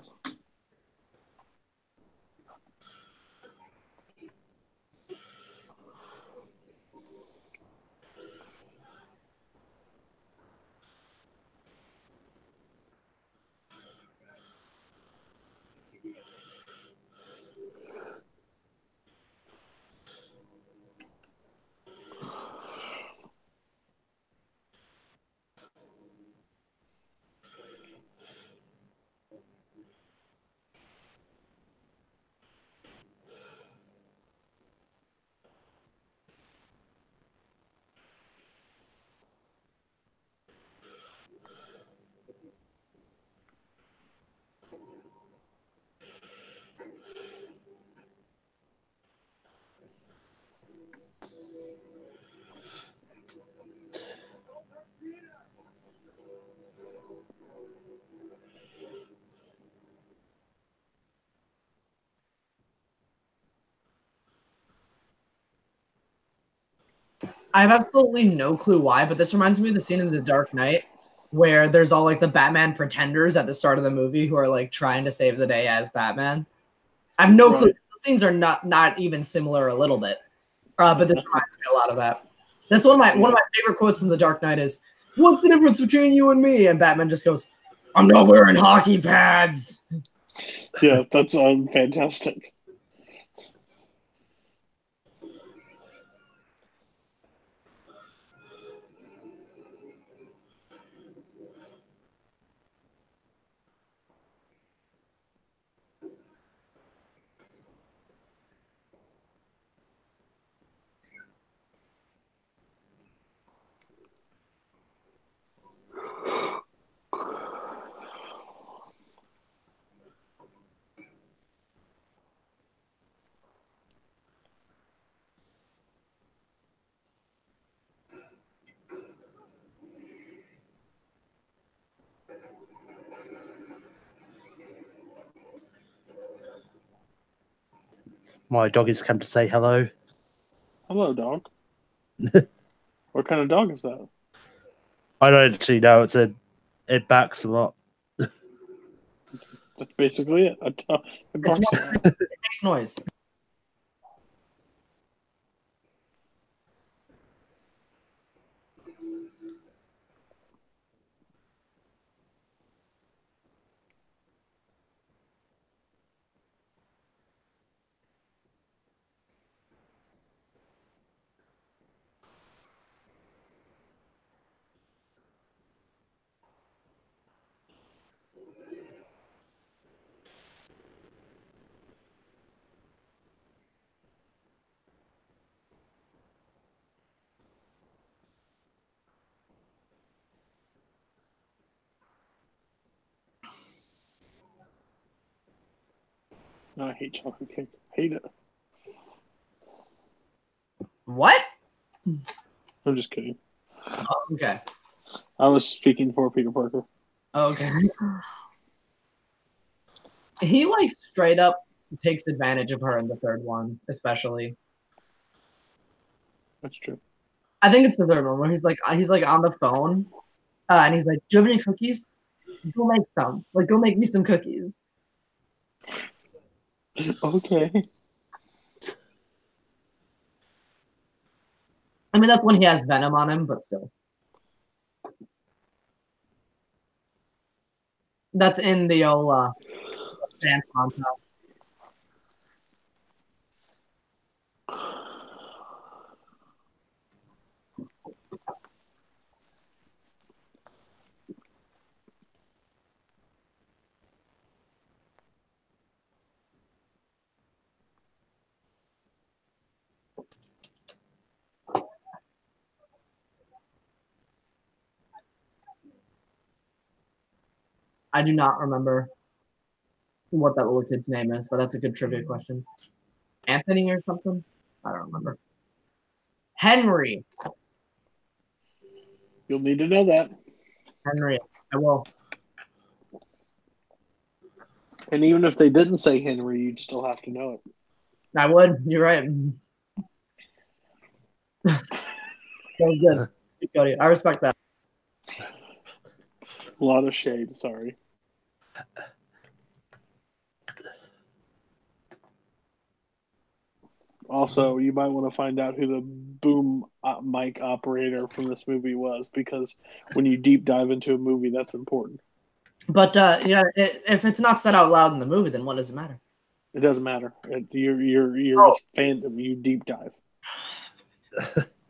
I have absolutely no clue why, but this reminds me of the scene in The Dark Knight where there's all like the Batman pretenders at the start of the movie who are like trying to save the day as Batman. I have no clue. Right. The scenes are not even similar a little bit, but this reminds me a lot of that. That's one of my favorite quotes from The Dark Knight is, "What's the difference between you and me?" And Batman just goes, "I'm not wearing hockey pads." Yeah, that's fantastic. My dog has come to say hello. Hello, dog. What kind of dog is that? I don't actually know. It backs a lot. That's basically it. It barks a lot. It makes noise. No, I hate chocolate cake. Hate it. What? I'm just kidding. Oh, okay. I was speaking for Peter Parker. Okay. He like straight up takes advantage of her in the third one, especially. That's true. I think it's the third one where he's like on the phone, and he's like, "Do you have any cookies? Go make some. Like, go make me some cookies." Okay. I mean, that's when he has venom on him, but still. That's in the old dance montage. I do not remember what that little kid's name is, but that's a good trivia question. Anthony or something? I don't remember. Henry. You'll need to know that. Henry. I will. And even if they didn't say Henry, you'd still have to know it. I would. You're right. That was good. Keep going. I respect that. A lot of shade, sorry. Also, you might want to find out who the boom mic operator from this movie was, because when you deep dive into a movie, that's important. But if it's not said out loud in the movie, then what does it matter? It doesn't matter. You're just fandom. You deep dive.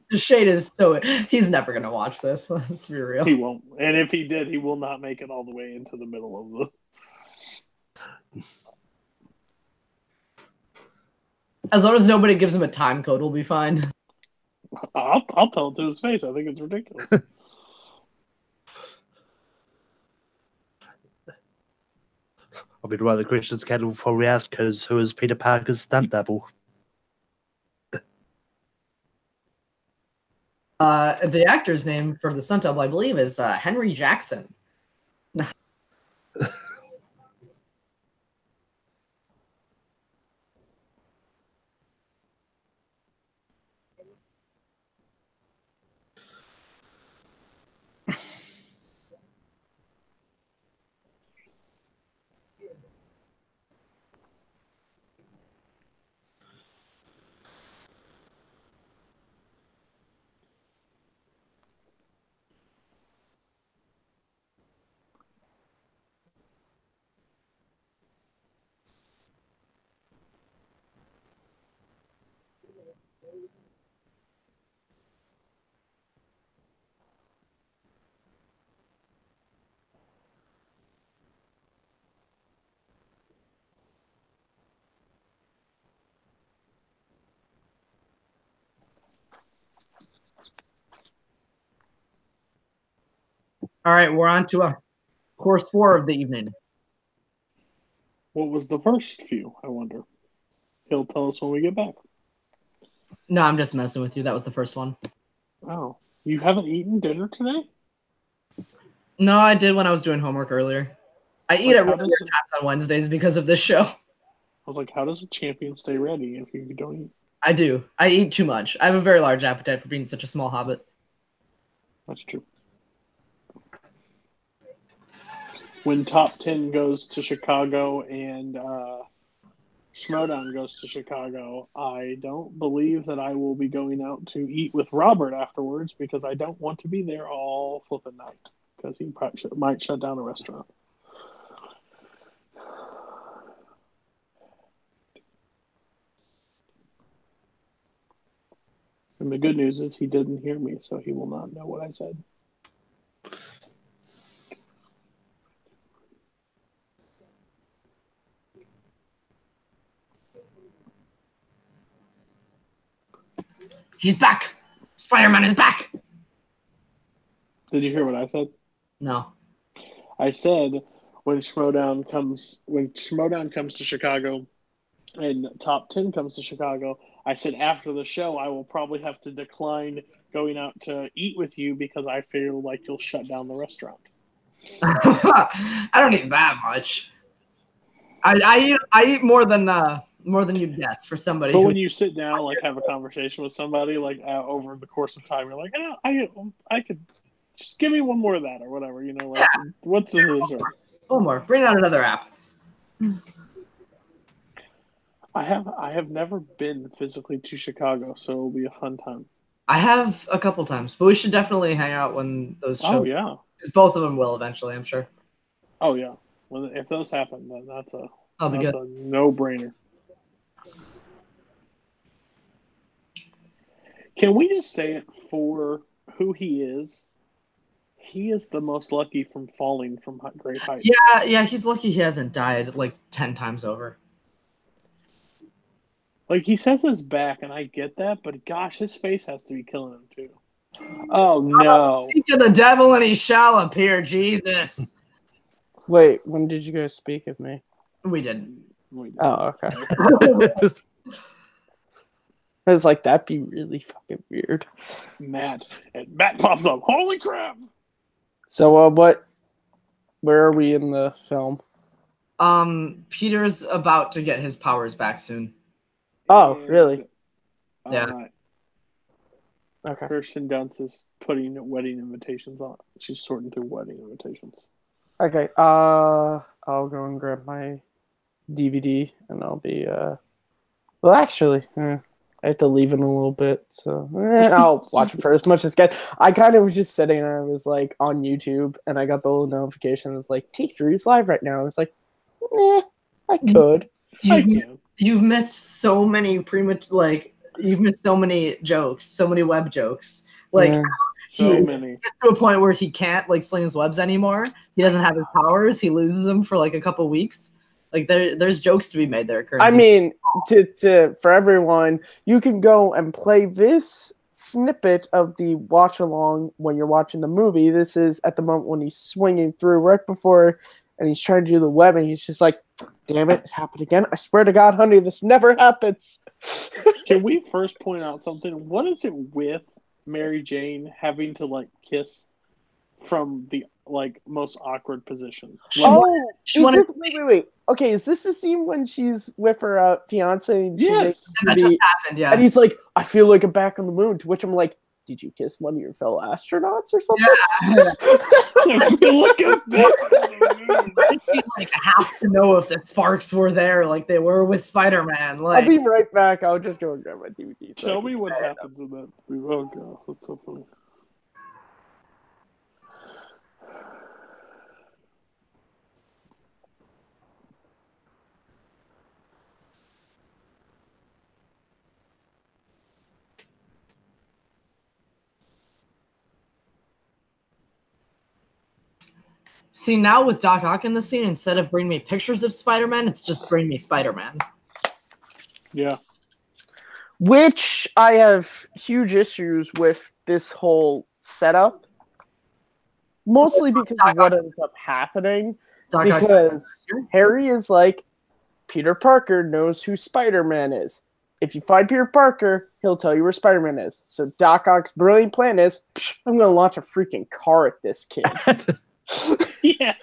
The shade is so he's never gonna watch this. Let's be real. He won't. And if he did, he will not make it all the way into the middle of the. As long as nobody gives him a time code, we'll be fine. I'll tell it to his face. I think it's ridiculous. I'll be right. The questions Cat will probably ask because who is Peter Parker's stunt double? The actor's name for the stunt double, I believe, is Henry Jackson. All right, we're on to course 4 of the evening. What was the first few, I wonder? He'll tell us when we get back. No, I'm just messing with you. That was the first one. Oh. You haven't eaten dinner today? No, I did when I was doing homework earlier. I eat at regular times on Wednesdays because of this show. I was like, how does a champion stay ready if you don't eat? I do. I eat too much. I have a very large appetite for being such a small hobbit. That's true. When Top 10 goes to Chicago and Schmodown goes to Chicago, I don't believe that I will be going out to eat with Robert afterwards because I don't want to be there all flipping night because he probably might shut down the restaurant. And the good news is he didn't hear me, so he will not know what I said. He's back! Spider-Man is back! Did you hear what I said? No. I said when Schmodown comes to Chicago and Top 10 comes to Chicago, I said after the show I will probably have to decline going out to eat with you because I feel like you'll shut down the restaurant. I don't eat that much. I eat more than you'd guess for somebody. But who, when you sit down, like have a conversation with somebody, like over the course of time, you're like, I could just give me one more of that or whatever. You know, like what's the dessert? One more. Bring out another app. I have never been physically to Chicago, so it'll be a fun time. I have a couple times, but we should definitely hang out when those shows. Oh yeah, because both of them will eventually, I'm sure. oh yeah. If those happen, then that's a no-brainer. Can we just say it for who he is? He is the most lucky from falling from great heights. Yeah, he's lucky he hasn't died like 10 times over. Like, he says his back, and I get that, but gosh, his face has to be killing him, too. Oh, no. Speak of the devil and he shall appear, Jesus. Wait, when did you guys speak of me? We didn't. Oh, okay. I was like, that'd be really fucking weird. Matt. And Matt pops up. Holy crap! So, where are we in the film? Peter's about to get his powers back soon. Oh, really? Yeah. Okay. Kirsten Dunst is putting wedding invitations on. She's sorting through wedding invitations. Okay. I'll go and grab my DVD, and I'll be. Well, actually, I have to leave in a little bit, so I'll watch it for as much as I can. I kind of was just sitting there. I was like on YouTube, and I got the little notification. It was like, Take 3's live right now. I was like, I could. You've missed so many you've missed so many jokes, so many web jokes. Like so many. Gets to a point where he can't like sling his webs anymore. He doesn't have his powers. He loses them for like a couple weeks. Like there's jokes to be made there. I mean, for everyone, you can go and play this snippet of the watch along when you're watching the movie. This is at the moment when he's swinging through right before, and he's trying to do the web, and he's just like, "Damn it, it happened again! I swear to God, honey, this never happens." Can we first point out something? What is it with Mary Jane having to like kiss from the like most awkward position? Wait. Okay, is this the scene when she's with her fiance? And yes, that just happened. Yeah, and he's like, "I feel like I'm back on the moon." To which I'm like, "Did you kiss one of your fellow astronauts or something?" Yeah. I feel like I'm back on the moon. You like have to know if the sparks were there, like they were with Spider-Man. Like, I'll be right back. I'll just go and grab my DVD. Tell me what happens in that movie. Oh god, that's so funny. see now with Doc Ock in the scene, instead of bring me pictures of Spider-Man, it's just bring me Spider-Man. Yeah. Which I have huge issues with this whole setup. Mostly because of what ends up happening. Because Harry is like, Peter Parker knows who Spider-Man is. If you find Peter Parker, he'll tell you where Spider-Man is. So Doc Ock's brilliant plan is, I'm going to launch a freaking car at this kid. Yeah.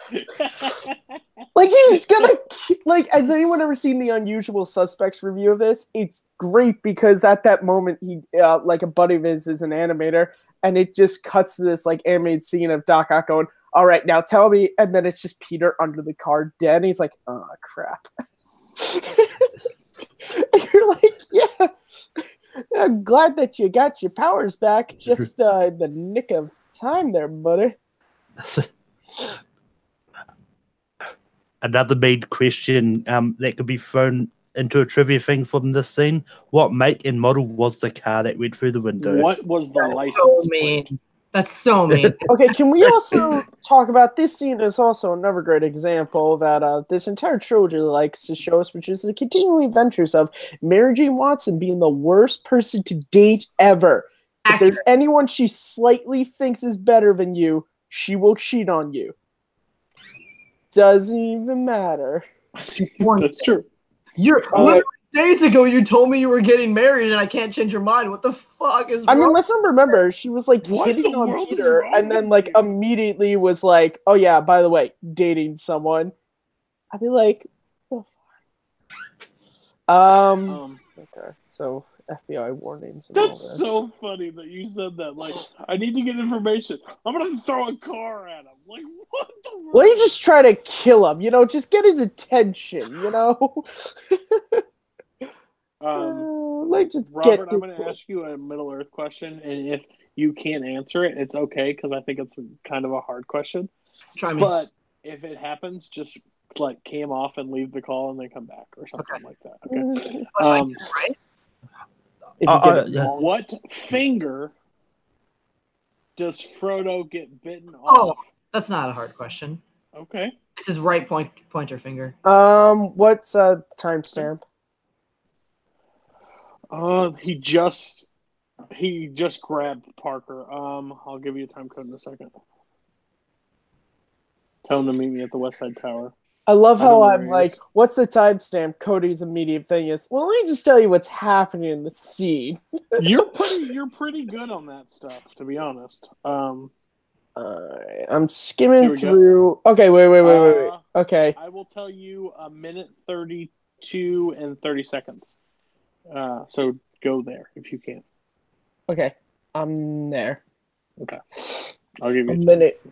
Like, he's gonna, like, has anyone ever seen the Unusual Suspects review of this? It's great because at that moment, he, like, a buddy of his is an animator, and it just cuts to this, like, animated scene of Doc Ock going, all right, now tell me, and then it's just Peter under the car dead, and he's like, oh, crap. And you're like, yeah, I'm glad that you got your powers back just in the nick of time there, buddy. Another main question that could be thrown into a trivia thing from this scene: what make and model was the car that went through the window? What was the license plate? That's so mean. Okay, can we also talk about this scene is also another great example that this entire trilogy likes to show us, which is the continuing adventures of Mary Jane Watson being the worst person to date ever. If there's anyone she slightly thinks is better than you, she will cheat on you. Doesn't even matter. That's true. days ago you told me you were getting married and I can't change your mind. What the fuck is wrong? I mean, let's not remember, she was like What hitting the on world is Peter wrong and then with like you? immediately was like, oh yeah, by the way, dating someone. I'd be like, oh, okay, so FBI warnings and all That's this. so funny that you said that. Like, I need to get information. I'm gonna throw a car at him. Like, what the world? Well, you just try to kill him, just get his attention, Like, just Robert, get I'm going to ask you a Middle Earth question, and if you can't answer it, it's okay, because I think it's kind of a hard question. Try me. But if it happens, just like cam off and leave the call and then come back or something like that. Okay. Right? If you get it yeah. wrong. What finger does Frodo get bitten off? That's not a hard question. Okay. It's his right pointer finger. What's timestamp? He just grabbed Parker. I'll give you a time code in a second. Tell him to meet me at the West Side Tower. I love how I'm where he like, is. what's the timestamp? Cody's immediate thing is, well, let me just tell you what's happening in the scene. You're pretty good on that stuff, to be honest. I'm Here skimming we go. through. Okay, wait. Okay. I will tell you a minute 32 and 30 seconds. So go there if you can. Okay. I'm there. Okay. I'll give you A a minute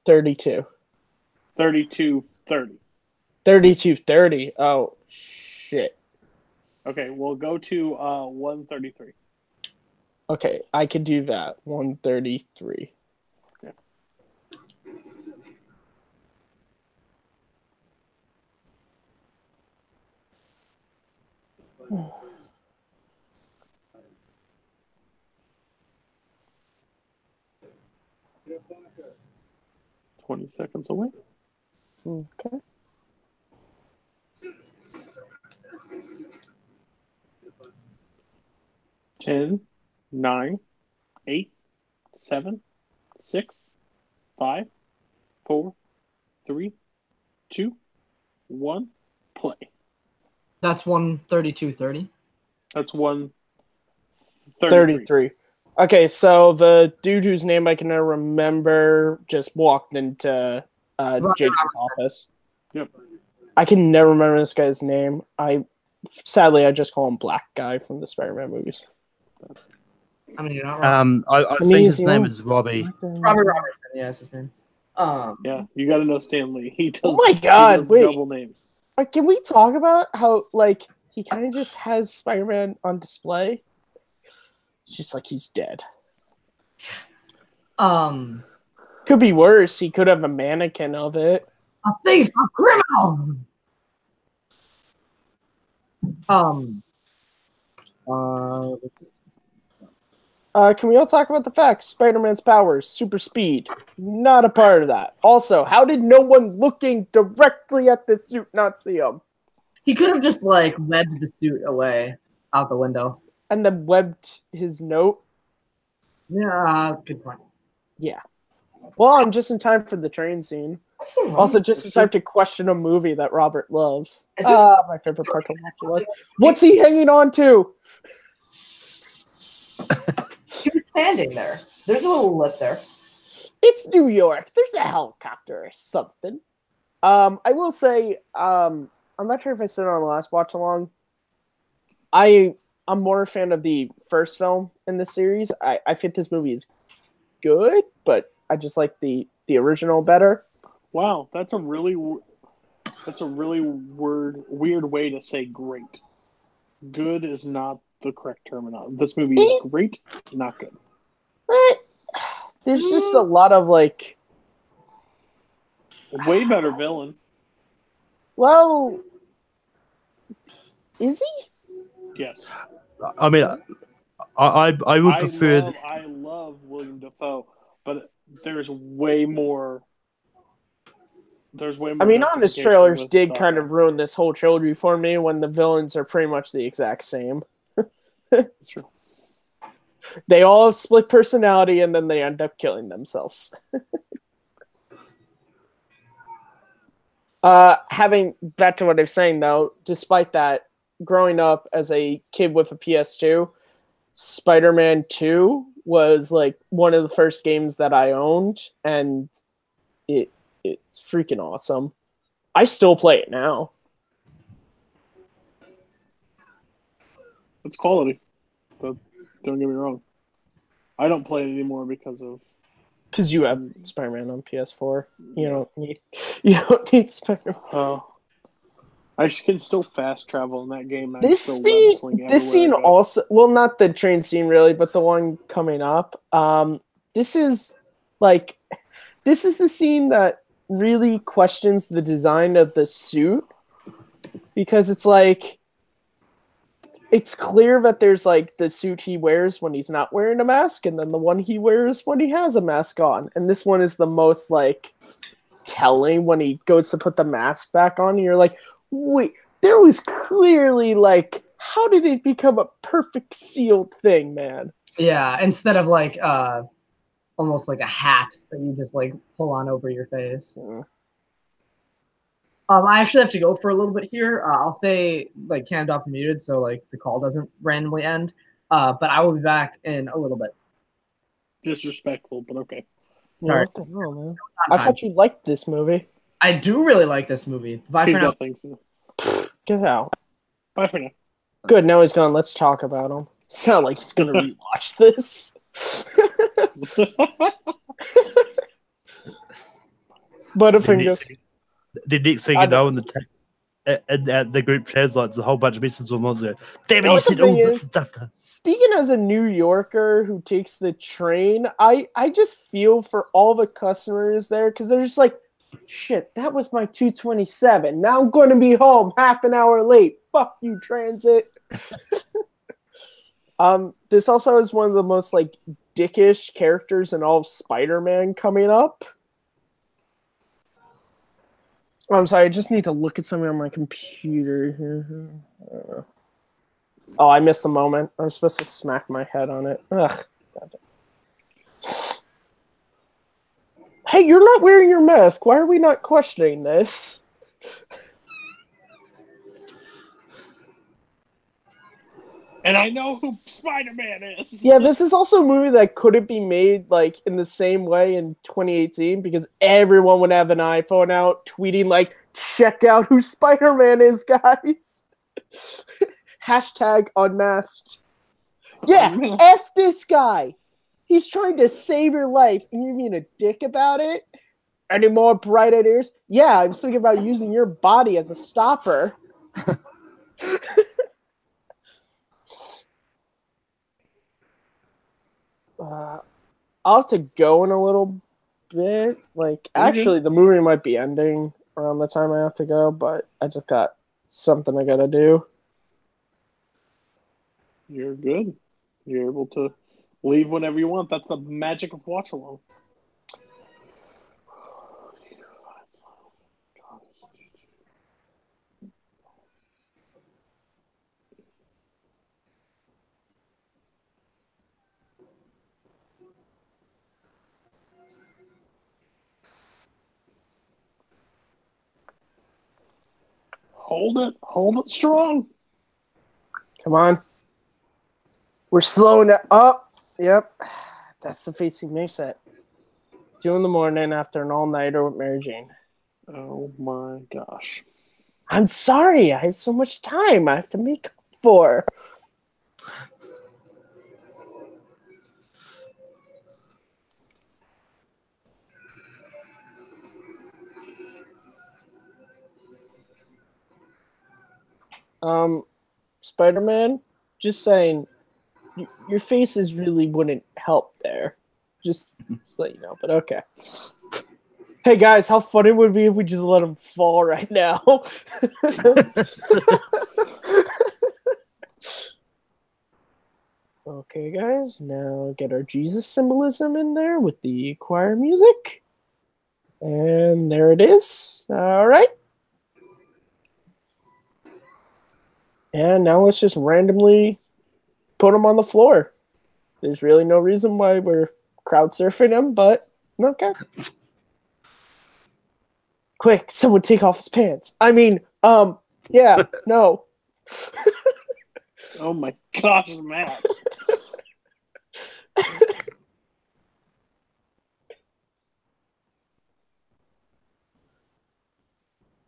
32. 32, 30. 32:30. Oh, shit. Okay, we'll go to 133. Okay, I can do that. 133. Okay. $20 seconds away. Okay. Ten, 9, 8, 7, 6, 5, 4, 3, 2, 1, play. That's 132:30. That's 133. 33. Okay, so the dude whose name I can never remember just walked into JJ's office. Yep. I can never remember this guy's name. Sadly I just call him Black Guy from the Spider-Man movies. I mean, you're not wrong. I think his name is Robbie. Robert Robertson, yeah, that's his name. Yeah, you got to know Stan Lee. He does. Oh my he God, does wait. double names. Can we talk about how he kind of just has Spider-Man on display? It's just like he's dead. Could be worse. He could have a mannequin of it. A thief, a criminal. Can we all talk about the facts? Spider-Man's powers, super speed, not a part of that. Also, how did no one looking directly at the suit not see him? He could have just webbed the suit away out the window. And then webbed his note? Yeah, good point. Yeah. Well, I'm just in time for the train scene. What's the wrong Also, just in time to question a movie that Robert loves. Is this- My favorite part of Watchalong. What's he hanging on to? He was standing there. There's a little lip there. It's New York. There's a helicopter or something. I will say, I'm not sure if I said it on the last watch along. I'm more a fan of the first film in this series. I think this movie is good, but I just like the original better. Wow, that's a really weird way to say great. Good is not the correct terminology. This movie is great, not good. There's just a lot of way better villain. Well, is he? Yes. I mean, I would prefer. I love William Dafoe, but there's way more. I mean, honest trailers did kind of ruin this whole trilogy for me when the villains are pretty much the exact same. That's true. They all have split personality and then they end up killing themselves. Having back to what I was saying though, despite that, growing up as a kid with a PS2, Spider-Man 2 was like one of the first games that I owned, and it's freaking awesome. I still play it now. It's quality, but don't get me wrong. I don't play it anymore because you have Spider-Man on PS4. You don't need Spider-Man. I can still fast travel in that game. This scene also, well, not the train scene really, but the one coming up. This is the scene that really questions the design of the suit, because it's like, it's clear that there's like the suit he wears when he's not wearing a mask, and then the one he wears when he has a mask on. And this one is the most like telling when he goes to put the mask back on. And you're like, wait, there was clearly like, how did it become a perfect sealed thing, man? Yeah, instead of like almost like a hat that you just like pull on over your face. Yeah. I actually have to go for a little bit here. I'll say like canned off muted, so like the call doesn't randomly end. But I will be back in a little bit. Disrespectful, but okay. Yeah, what the hell, man? I thought you liked this movie. I do really like this movie. Bye for now. Get out. Bye for now. Good, now he's gone. Let's talk about him. Sound like he's gonna rewatch this. Butterfingers. The next thing you know, in the group chat, like, there's a whole bunch of messages on there. Damn it, you said all this stuff. Speaking as a New Yorker who takes the train, I just feel for all the customers there, because they're just like, shit, that was my 2:27. Now I'm going to be home half an hour late. Fuck you, transit. This also is one of the most like dickish characters in all of Spider-Man coming up. I'm sorry, I just need to look at something on my computer. Oh, I missed the moment. I was supposed to smack my head on it. Ugh. Hey, you're not wearing your mask. Why are we not questioning this? And I know who Spider-Man is. Yeah, this is also a movie that couldn't be made like in the same way in 2018, because everyone would have an iPhone out tweeting like, check out who Spider-Man is, guys. Hashtag unmasked. Yeah, F this guy. He's trying to save your life, and you're being a dick about it? Any more bright ideas? Yeah, I was thinking about using your body as a stopper. I'll have to go in a little bit. Like, actually, the movie might be ending around the time I have to go, but I just got something I gotta do. You're good. You're able to leave whenever you want. That's the magic of Watchalong. Hold it strong. Come on. We're slowing it up. Yep. That's the face he makes it. 2 in the morning after an all-nighter with Mary Jane. Oh my gosh. I'm sorry. I have so much time I have to make up for. Spider-Man, just saying, your faces really wouldn't help there. Just let you know, but okay. Hey guys, how funny would it be if we just let him fall right now? Okay, guys, now get our Jesus symbolism in there with the choir music. And there it is. All right. And now let's just randomly put him on the floor. There's really no reason why we're crowd surfing him, but okay. Quick, someone take off his pants. I mean, yeah, no. Oh my gosh, Matt.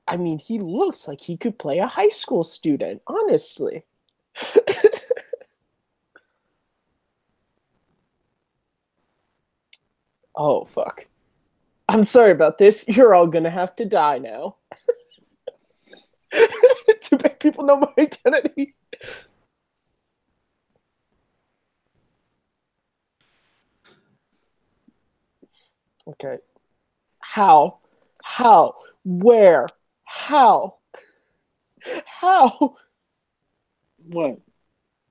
I mean, he looks like he could play a high school student, honestly. Oh, fuck. I'm sorry about this. You're all gonna have to die now. To make people know my identity. Okay. How? How? Where? How? How? What?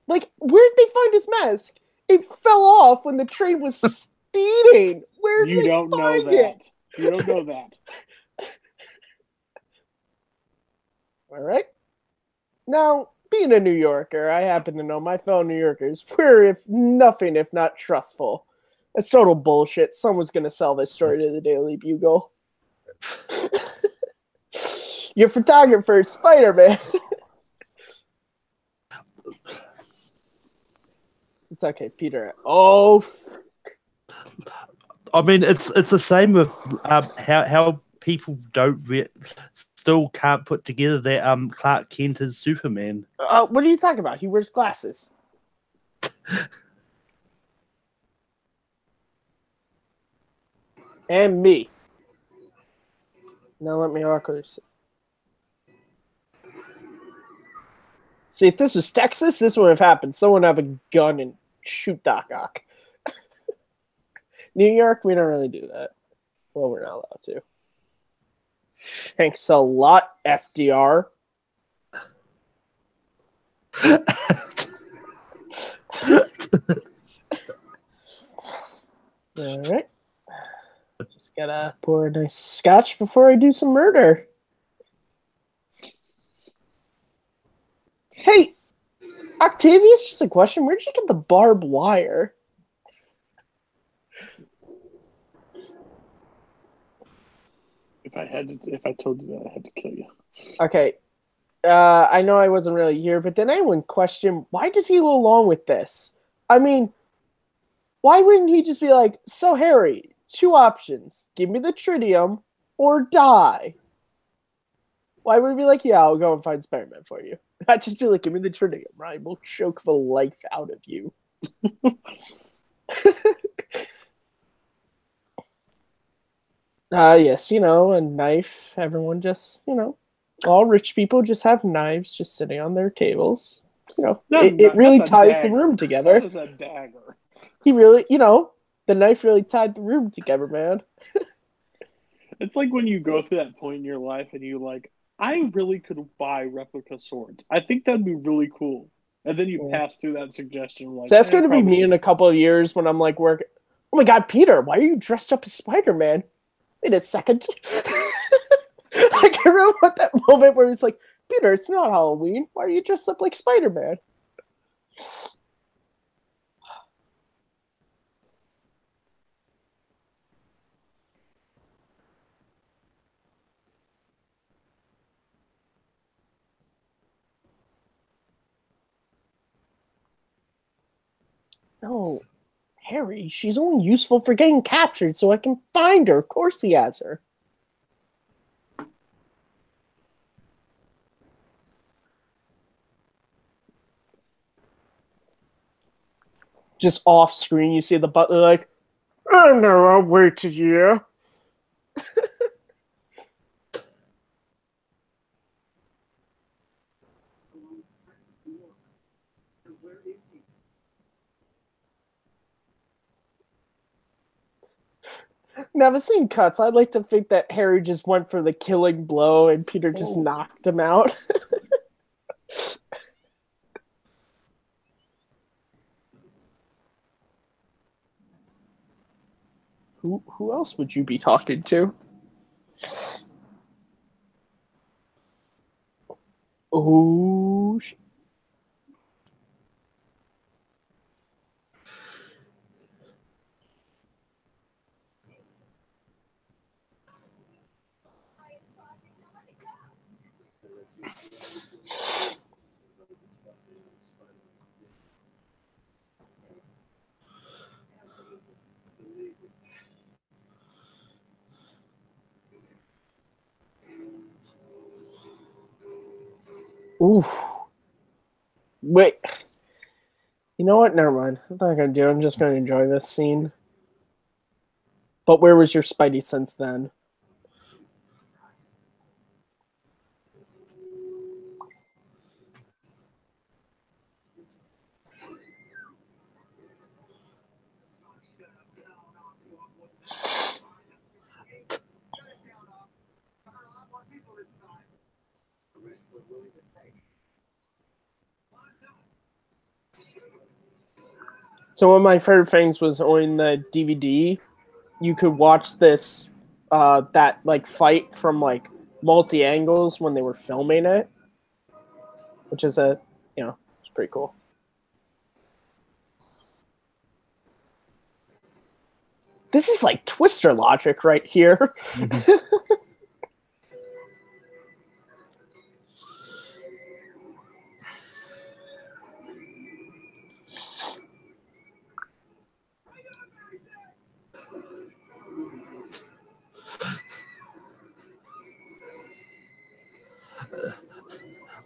Like, where'd they find his mask? It fell off when the train was speeding. Where'd You they don't know find that. it? You don't know that. All right. Now, being a New Yorker, I happen to know my fellow New Yorkers. We're if nothing if not trustful. It's total bullshit. Someone's gonna sell this story to the Daily Bugle. Your photographer is Spider-Man. It's okay, Peter. Oh, I mean, it's the same with how people still can't put together that Clark Kent is Superman. what are you talking about? He wears glasses. And me. Now let me awkwardly see. See, if this was Texas, this would have happened. Someone would have a gun and shoot Doc Ock. New York, we don't really do that. Well, we're not allowed to. Thanks a lot, FDR. All right. Just gotta pour a nice scotch before I do some murder. Hey, Octavius, just a question. Where did you get the barbed wire? If I told you that, I had to kill you. Okay. I know I wasn't really here, but did anyone question why does he go along with this? I mean, why wouldn't he just be like, so Harry, 2 options. Give me the tritium or die. Why would he be like, yeah, I'll go and find Spider-Man for you? Not just be like, give me the tritium, right? We'll choke the life out of you. Yes, a knife. Everyone just, all rich people just have knives just sitting on their tables. It really ties the room together. That is a dagger. He really, the knife really tied the room together, man. It's like when you go through that point in your life and you like, I really could buy replica swords. I think that'd be really cool. And then you pass through that suggestion. Like, so that's going to be me in a couple of years when I'm like working. Oh my God, Peter, why are you dressed up as Spider-Man? Wait a second. I can remember that moment where he's like, Peter, it's not Halloween. Why are you dressed up like Spider-Man? No, Harry, she's only useful for getting captured so I can find her. Of course he has her. Just off screen, you see the butler like, oh no, I'll wait a year. Now, the scene cuts. I'd like to think that Harry just went for the killing blow and Peter just knocked him out. Who else would you be talking to? Oh, Ooh. Wait. You know what? Never mind. I'm not gonna do it. I'm just gonna enjoy this scene. But where was your Spidey sense then? So one of my favorite things was on the DVD, you could watch this that like fight from like multi angles when they were filming it, which is it's pretty cool. This is like Twister logic right here. Mm-hmm.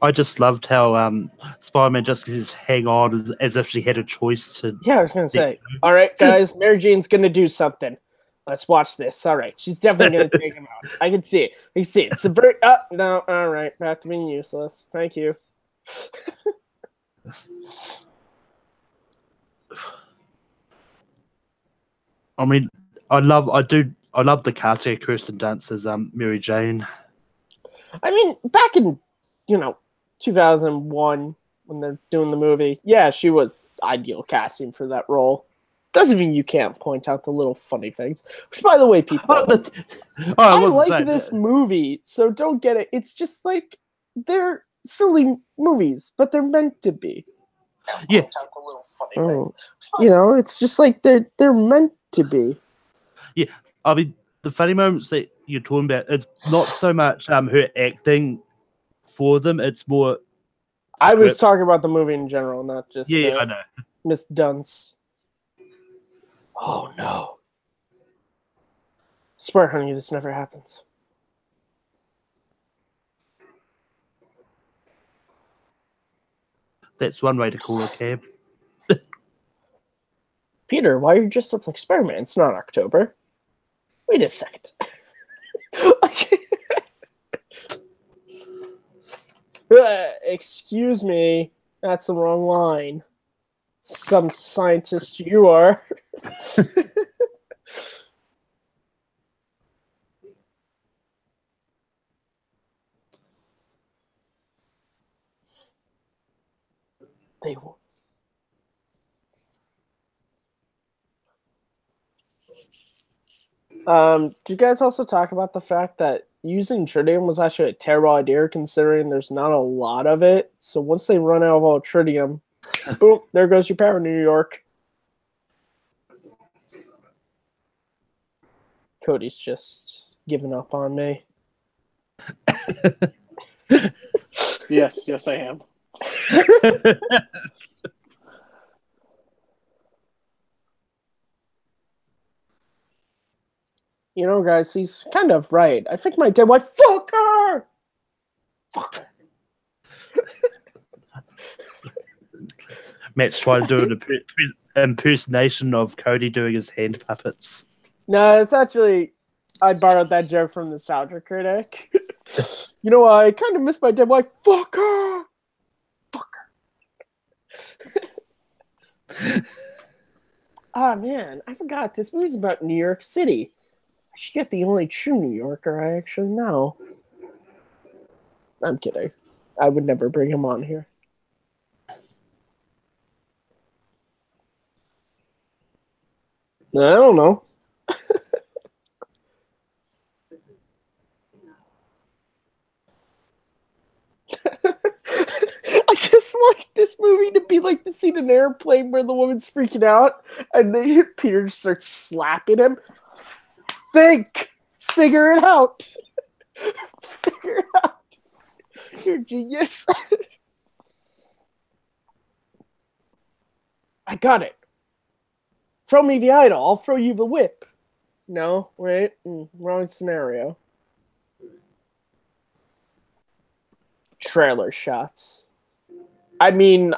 I just loved how Spider-Man just gets hang on as if she had a choice to. Yeah, I was gonna say. All right, guys, Mary Jane's gonna do something. Let's watch this. All right, she's definitely gonna take him out. I can see it. I can see it. Subvert. No. All right, back to being useless. Thank you. I mean, I love the casting of Kirsten Dunst as Mary Jane. I mean, back in 2001 when they're doing the movie, yeah, she was ideal casting for that role. Doesn't mean you can't point out the little funny things. Which, by the way, people, I like this movie, so don't get it. It's just like they're silly movies, but they're meant to be. Yeah, point out the little funny things. It's just like they're meant to be. Yeah, I mean, the funny moments that you're talking about is not so much her acting for them; it's more. I was talking about the movie in general, not just I know Miss Dunst. Oh no! Swear, honey, this never happens. That's one way to call a cab. Peter, why are you dressed up like Spider-Man? It's not October. Wait a second. Excuse me. That's the wrong line. Some scientist you are. They will. Did you guys also talk about the fact that using tritium was actually a terrible idea considering there's not a lot of it? So once they run out of all tritium, boom, there goes your power, New York. Cody's just giving up on me. Yes, I am. Guys, he's kind of right. I think my dad went, fuck her! Fuck her. Matt's trying to do an impersonation of Cody doing his hand puppets. No, it's actually, I borrowed that joke from the Nostalgia Critic. I kind of miss my dead wife. Fuck her! Fuck her. Man, I forgot. This movie's about New York City. I should get the only true New Yorker I actually know. I'm kidding. I would never bring him on here. I don't know. I just want this movie to be like the scene in an airplane where the woman's freaking out and Peter just starts slapping him. Figure it out. Figure it out. You're a genius. I got it. Throw me the idol. I'll throw you the whip. No, wait. Wrong scenario. trailer shots. I mean,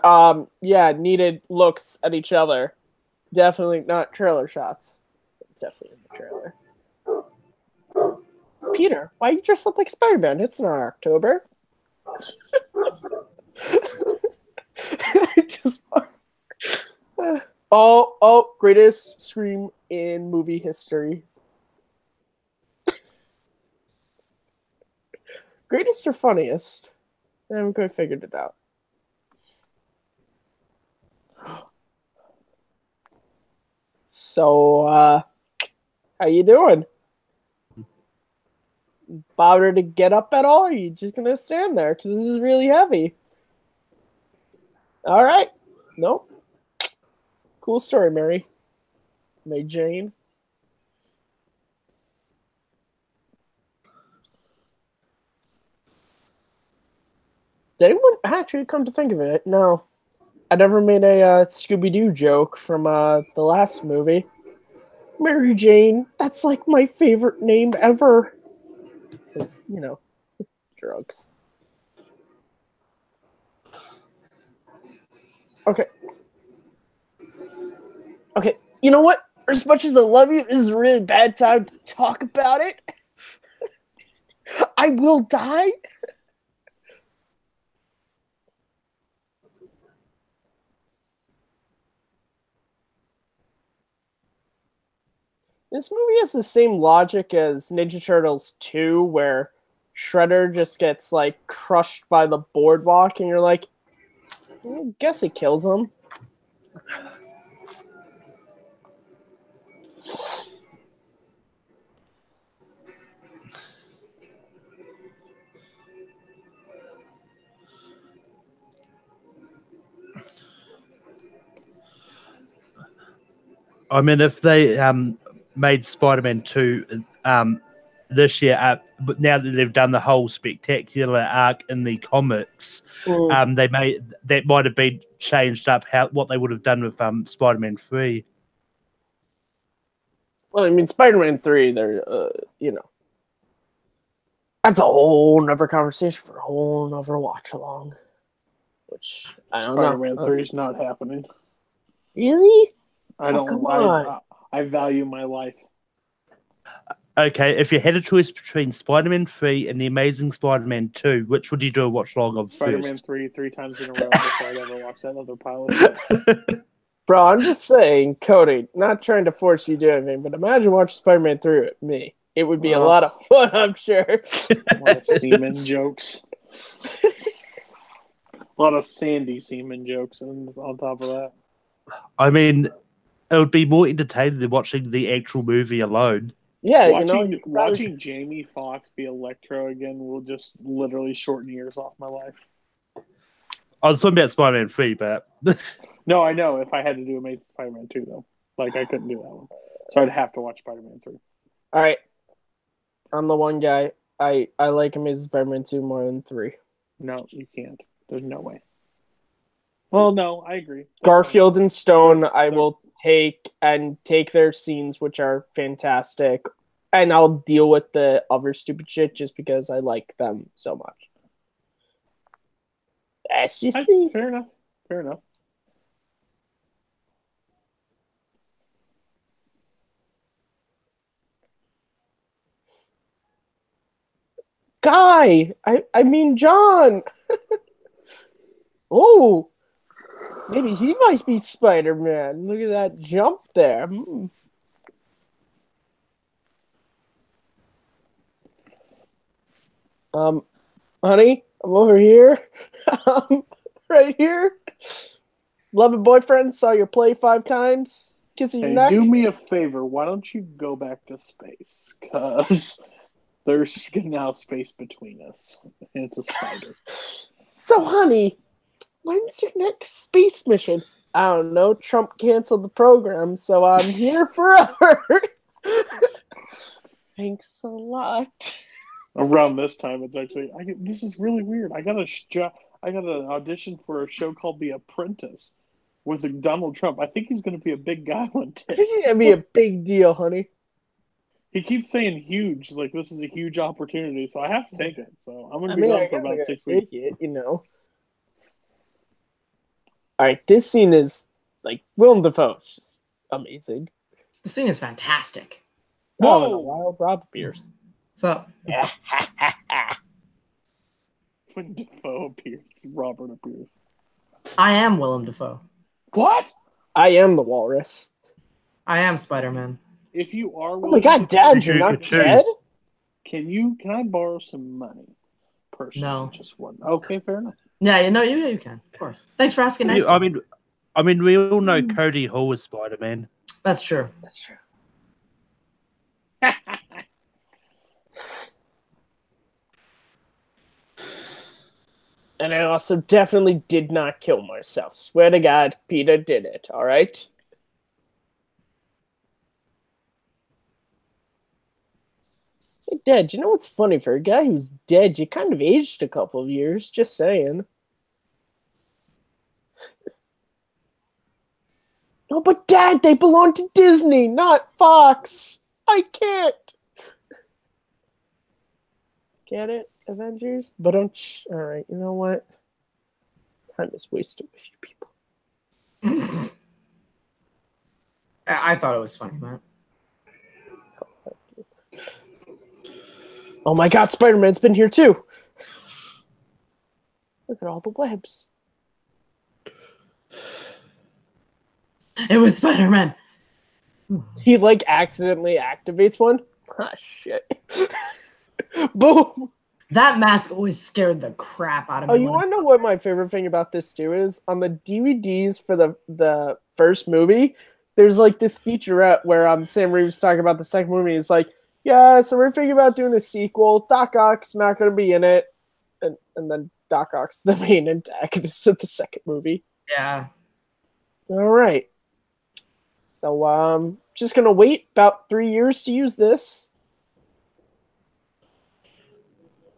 needed looks at each other. Definitely not trailer shots. Definitely in the trailer. Peter, why you dressed up like Spider-Man? It's not October. Greatest scream in movie history. Greatest or funniest? I haven't quite figured it out. So, how you doing? Bother to get up at all? Or are you just gonna stand there? Because this is really heavy. All right. Nope. Cool story, Mary Jane. Did anyone actually come to think of it? No. I never made a Scooby-Doo joke from the last movie. Mary Jane, that's like my favorite name ever. Because, drugs. Okay. Okay, you know what? As much as I love you, this is a really bad time to talk about it. I will die. This movie has the same logic as Ninja Turtles 2, where Shredder just gets, like, crushed by the boardwalk, and you're like, I guess it kills him. I mean, if they made Spider-Man 2 this year, but now that they've done the whole spectacular arc in the comics, that might have been changed up what they would have done with Spider-Man 3. Well, I mean, Spider-Man 3, that's a whole nother conversation for a whole nother watch-along. Which, I don't know. Spider-Man 3 is not happening. Really? I don't. Come on. I value my life. Okay, if you had a choice between Spider-Man 3 and The Amazing Spider-Man 2, which would you do a watch-along of Spider-Man first? 3 times in a row before I'd ever watch that other pilot. Bro, I'm just saying, Cody, not trying to force you to do anything, but imagine watching Spider-Man 3 with me. It would be a lot of fun, I'm sure. A lot of semen jokes. A lot of Sandy semen jokes on top of that. I mean, it would be more entertaining than watching the actual movie alone. Yeah, watching Jamie Foxx be Electro again will just literally shorten years off my life. I was talking about Spider-Man 3, but... No, I know. If I had to do Amazing Spider-Man 2, though. Like, I couldn't do that one. So I'd have to watch Spider-Man 3. All right. I'm the one guy. I like Amazing Spider-Man 2 more than 3. No, you can't. There's no way. Well, no, I agree. Garfield and Stone, I will take their scenes, which are fantastic, and I'll deal with the other stupid shit just because I like them so much. That's just me. Fair enough. Fair enough. Guy! I mean John! Oh! Maybe he might be Spider-Man. Look at that jump there. Honey, I'm over here. Right here. Loving boyfriend, saw your play 5 times. Kissing your neck. Do me a favor. Why don't you go back to space? Because there's now space between us. And it's a spider. So, honey, when's your next space mission? I don't know. Trump canceled the program, so I'm here forever. Thanks a lot. Around this time, it's actually this is really weird. I got an audition for a show called The Apprentice with Donald Trump. I think he's going to be a big guy one day. I think he's going to be a big deal, honey. He keeps saying huge, like this is a huge opportunity, so I have to take it. So I'm going to be I gone for guess I about gotta 6 take weeks. it, you know. All right, this scene is like Willem Dafoe. It's just amazing. The scene is fantastic. Oh, and a Whoa! wild Rob appears. So When Defoe appears, Robert appears. I am Willem Dafoe. What? I am the walrus. I am Spider-Man. If you are Oh Willem my god, Dafoe, Dad, you're not Pikachu. dead? can I borrow some money? Personally, No. just one. Okay, fair enough. Yeah, you can, of course. Thanks for asking. Nicely. I mean, we all know Cody Hall is Spider-Man. That's true. That's true. And I also definitely did not kill myself. Swear to God, Peter did it, alright? Hey, Dad, you know what's funny? For a guy who's dead, you kind of aged a couple of years. Just saying. No, but Dad, they belong to Disney, not Fox. I can't. Get it, Avengers? But don't. Alright, you know what? Time is wasted with you people. I thought it was funny, man. Oh my god, Spider-Man's been here too. Look at all the webs. It was Spider-Man. He like accidentally activates one. Ah, shit. Boom. That mask always scared the crap out of me. Oh, you want to know what my favorite thing about this too is? On the DVDs for the first movie, there's like this featurette where Sam Reeves talking about the second movie. He's like, yeah, so we're thinking about doing a sequel. Doc Ock's not going to be in it. And then Doc Ock's the main antagonist of the second movie. Yeah. All right. So just going to wait about 3 years to use this.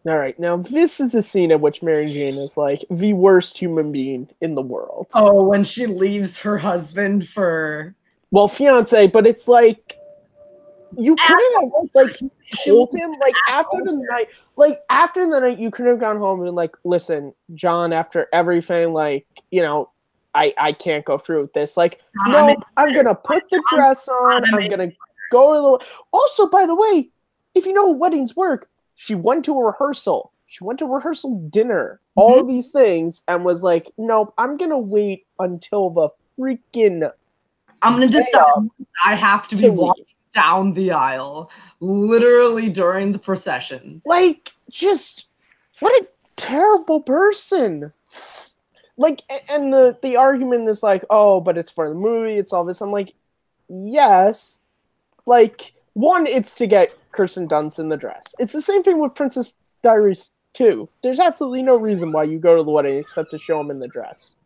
All right. Now, this is the scene at which Mary Jane is like the worst human being in the world. Oh, when she leaves her husband for... Well, fiance, but it's like... You couldn't have like told him like after the night you could have gone home and like, listen, John, after everything, like, you know, I can't go through with this. Like, no, I'm gonna put the dress on. I'm gonna go to the. Also, by the way, if you know how weddings work, she went to a rehearsal. She went to rehearsal dinner. All these things, and was like, nope, I'm gonna wait until the freaking. I'm gonna decide. I have to be walking down the aisle, literally during the procession. Like, just what a terrible person. Like, and the argument is like, oh, but it's for the movie, it's all this. I'm like, yes. Like, one, it's to get Kirsten Dunst in the dress. It's the same thing with Princess Diaries 2. There's absolutely no reason why you go to the wedding except to show them in the dress.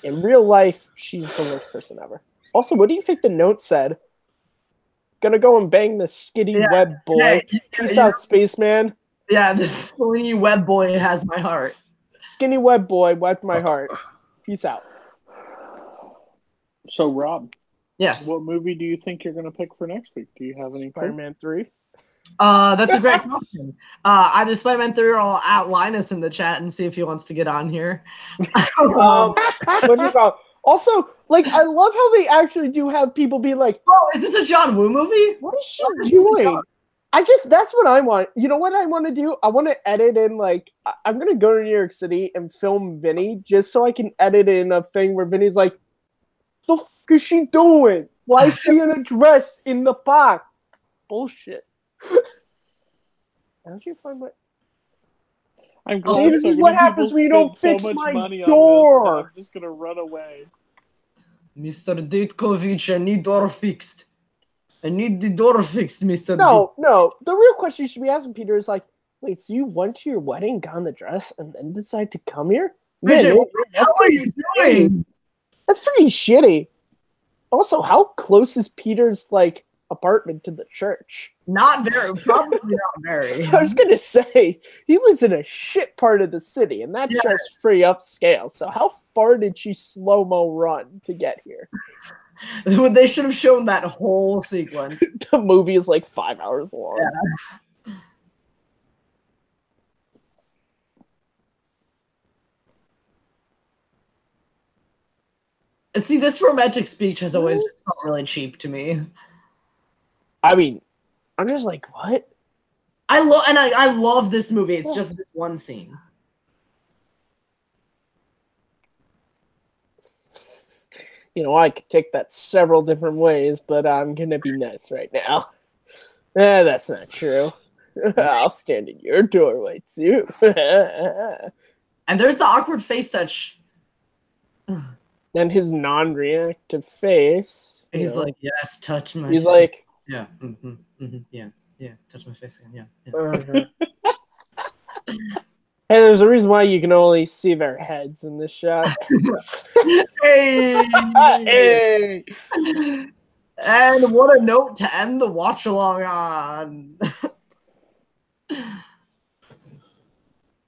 In real life, she's the worst person ever. Also, what do you think the note said? Gonna go and bang the skinny web boy. Peace out, spaceman. Yeah, the skinny web boy has my heart. Skinny web boy wiped my heart. Peace out. So, Rob. Yes. What movie do you think you're going to pick for next week? Do you have any? Spider-Man 3? That's a great question. Either Spider-Man 3 or I'll outline us in the chat and see if he wants to get on here. What you call? Also, like, I love how they actually do have people be like, oh, is this a John Woo movie? What is she doing? That's what I want. You know what I want to do? I want to edit in, like, I'm going to go to New York City and film Vinny just so I can edit in a thing where Vinny's like, the fuck is she doing? Why is she in a dress in the park? Bullshit. How'd you find my... I'm glad this is what happens when you don't fix my door. I'm just going to run away. Mr. Ditkovich, I need door fixed. I need the door fixed, Mr. No. The real question you should be asking, Peter, is like, wait, so you went to your wedding, got in the dress, and then decide to come here? Richard, what the hell are you doing? That's pretty shitty. Also, how close is Peter's, like, apartment to the church. Not very, probably not very. I was gonna say he lives in a shit part of the city, and that church's pretty upscale. So how far did she slow-mo run to get here? They should have shown that whole sequence. The movie is like 5 hours long. Yeah. See, this romantic speech has always just felt really cheap to me. I mean, I'm just like, what? I love this movie. It's just this one scene. You know, I could take that several different ways, but I'm gonna be nice right now. That's not true. I'll stand in your doorway too. And there's the awkward face touch. And his non-reactive face. He's like, yes, touch my He's face. like, yeah, yeah, touch my face again, yeah. Hey, there's a reason why you can only see their heads in this shot. Hey! Hey! And what a note to end the watch along on.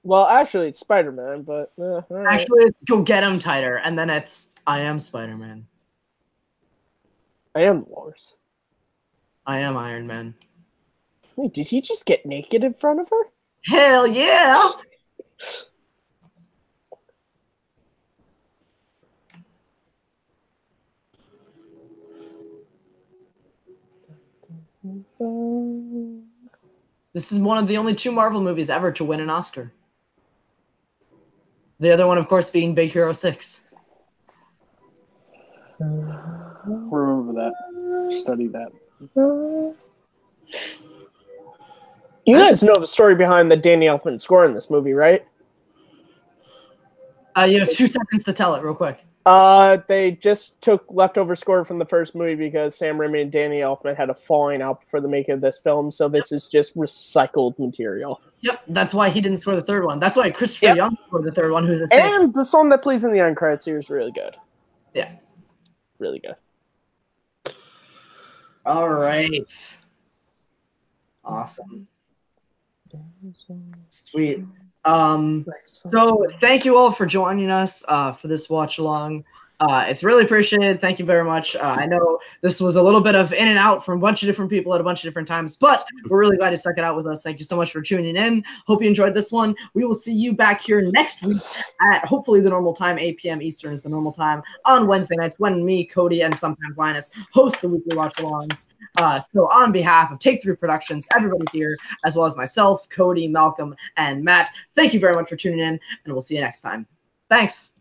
Well, actually, it's Spider-Man, but all right. Actually, it's Go Get Him Tighter, and then it's I Am Spider-Man. I am Wars. I am Iron Man. Wait, did he just get naked in front of her? Hell yeah! This is one of the only 2 Marvel movies ever to win an Oscar. The other one, of course, being Big Hero 6. Remember that. Study that. You guys know the story behind the Danny Elfman score in this movie, right? You have 2 seconds to tell it real quick. They just took leftover score from the first movie because Sam Raimi and Danny Elfman had a falling out before the making of this film, so this is just recycled material. Yep, that's why he didn't score the 3rd one. That's why Christopher Young scored the 3rd one, who's the And the song that plays in the end credits here is really good. Yeah. Really good. All right. Awesome. Sweet. So thank you all for joining us for this watch along. It's really appreciated. Thank you very much. I know this was a little bit of in and out from a bunch of different people at a bunch of different times, but we're really glad you stuck it out with us. Thank you so much for tuning in. Hope you enjoyed this one. We will see you back here next week at hopefully the normal time, 8 p.m. Eastern is the normal time on Wednesday nights when me, Cody, and sometimes Linus host the weekly watch alongs. So on behalf of Take 3 Productions, everybody here, as well as myself, Cody, Malcolm, and Matt, thank you very much for tuning in, and we'll see you next time. Thanks.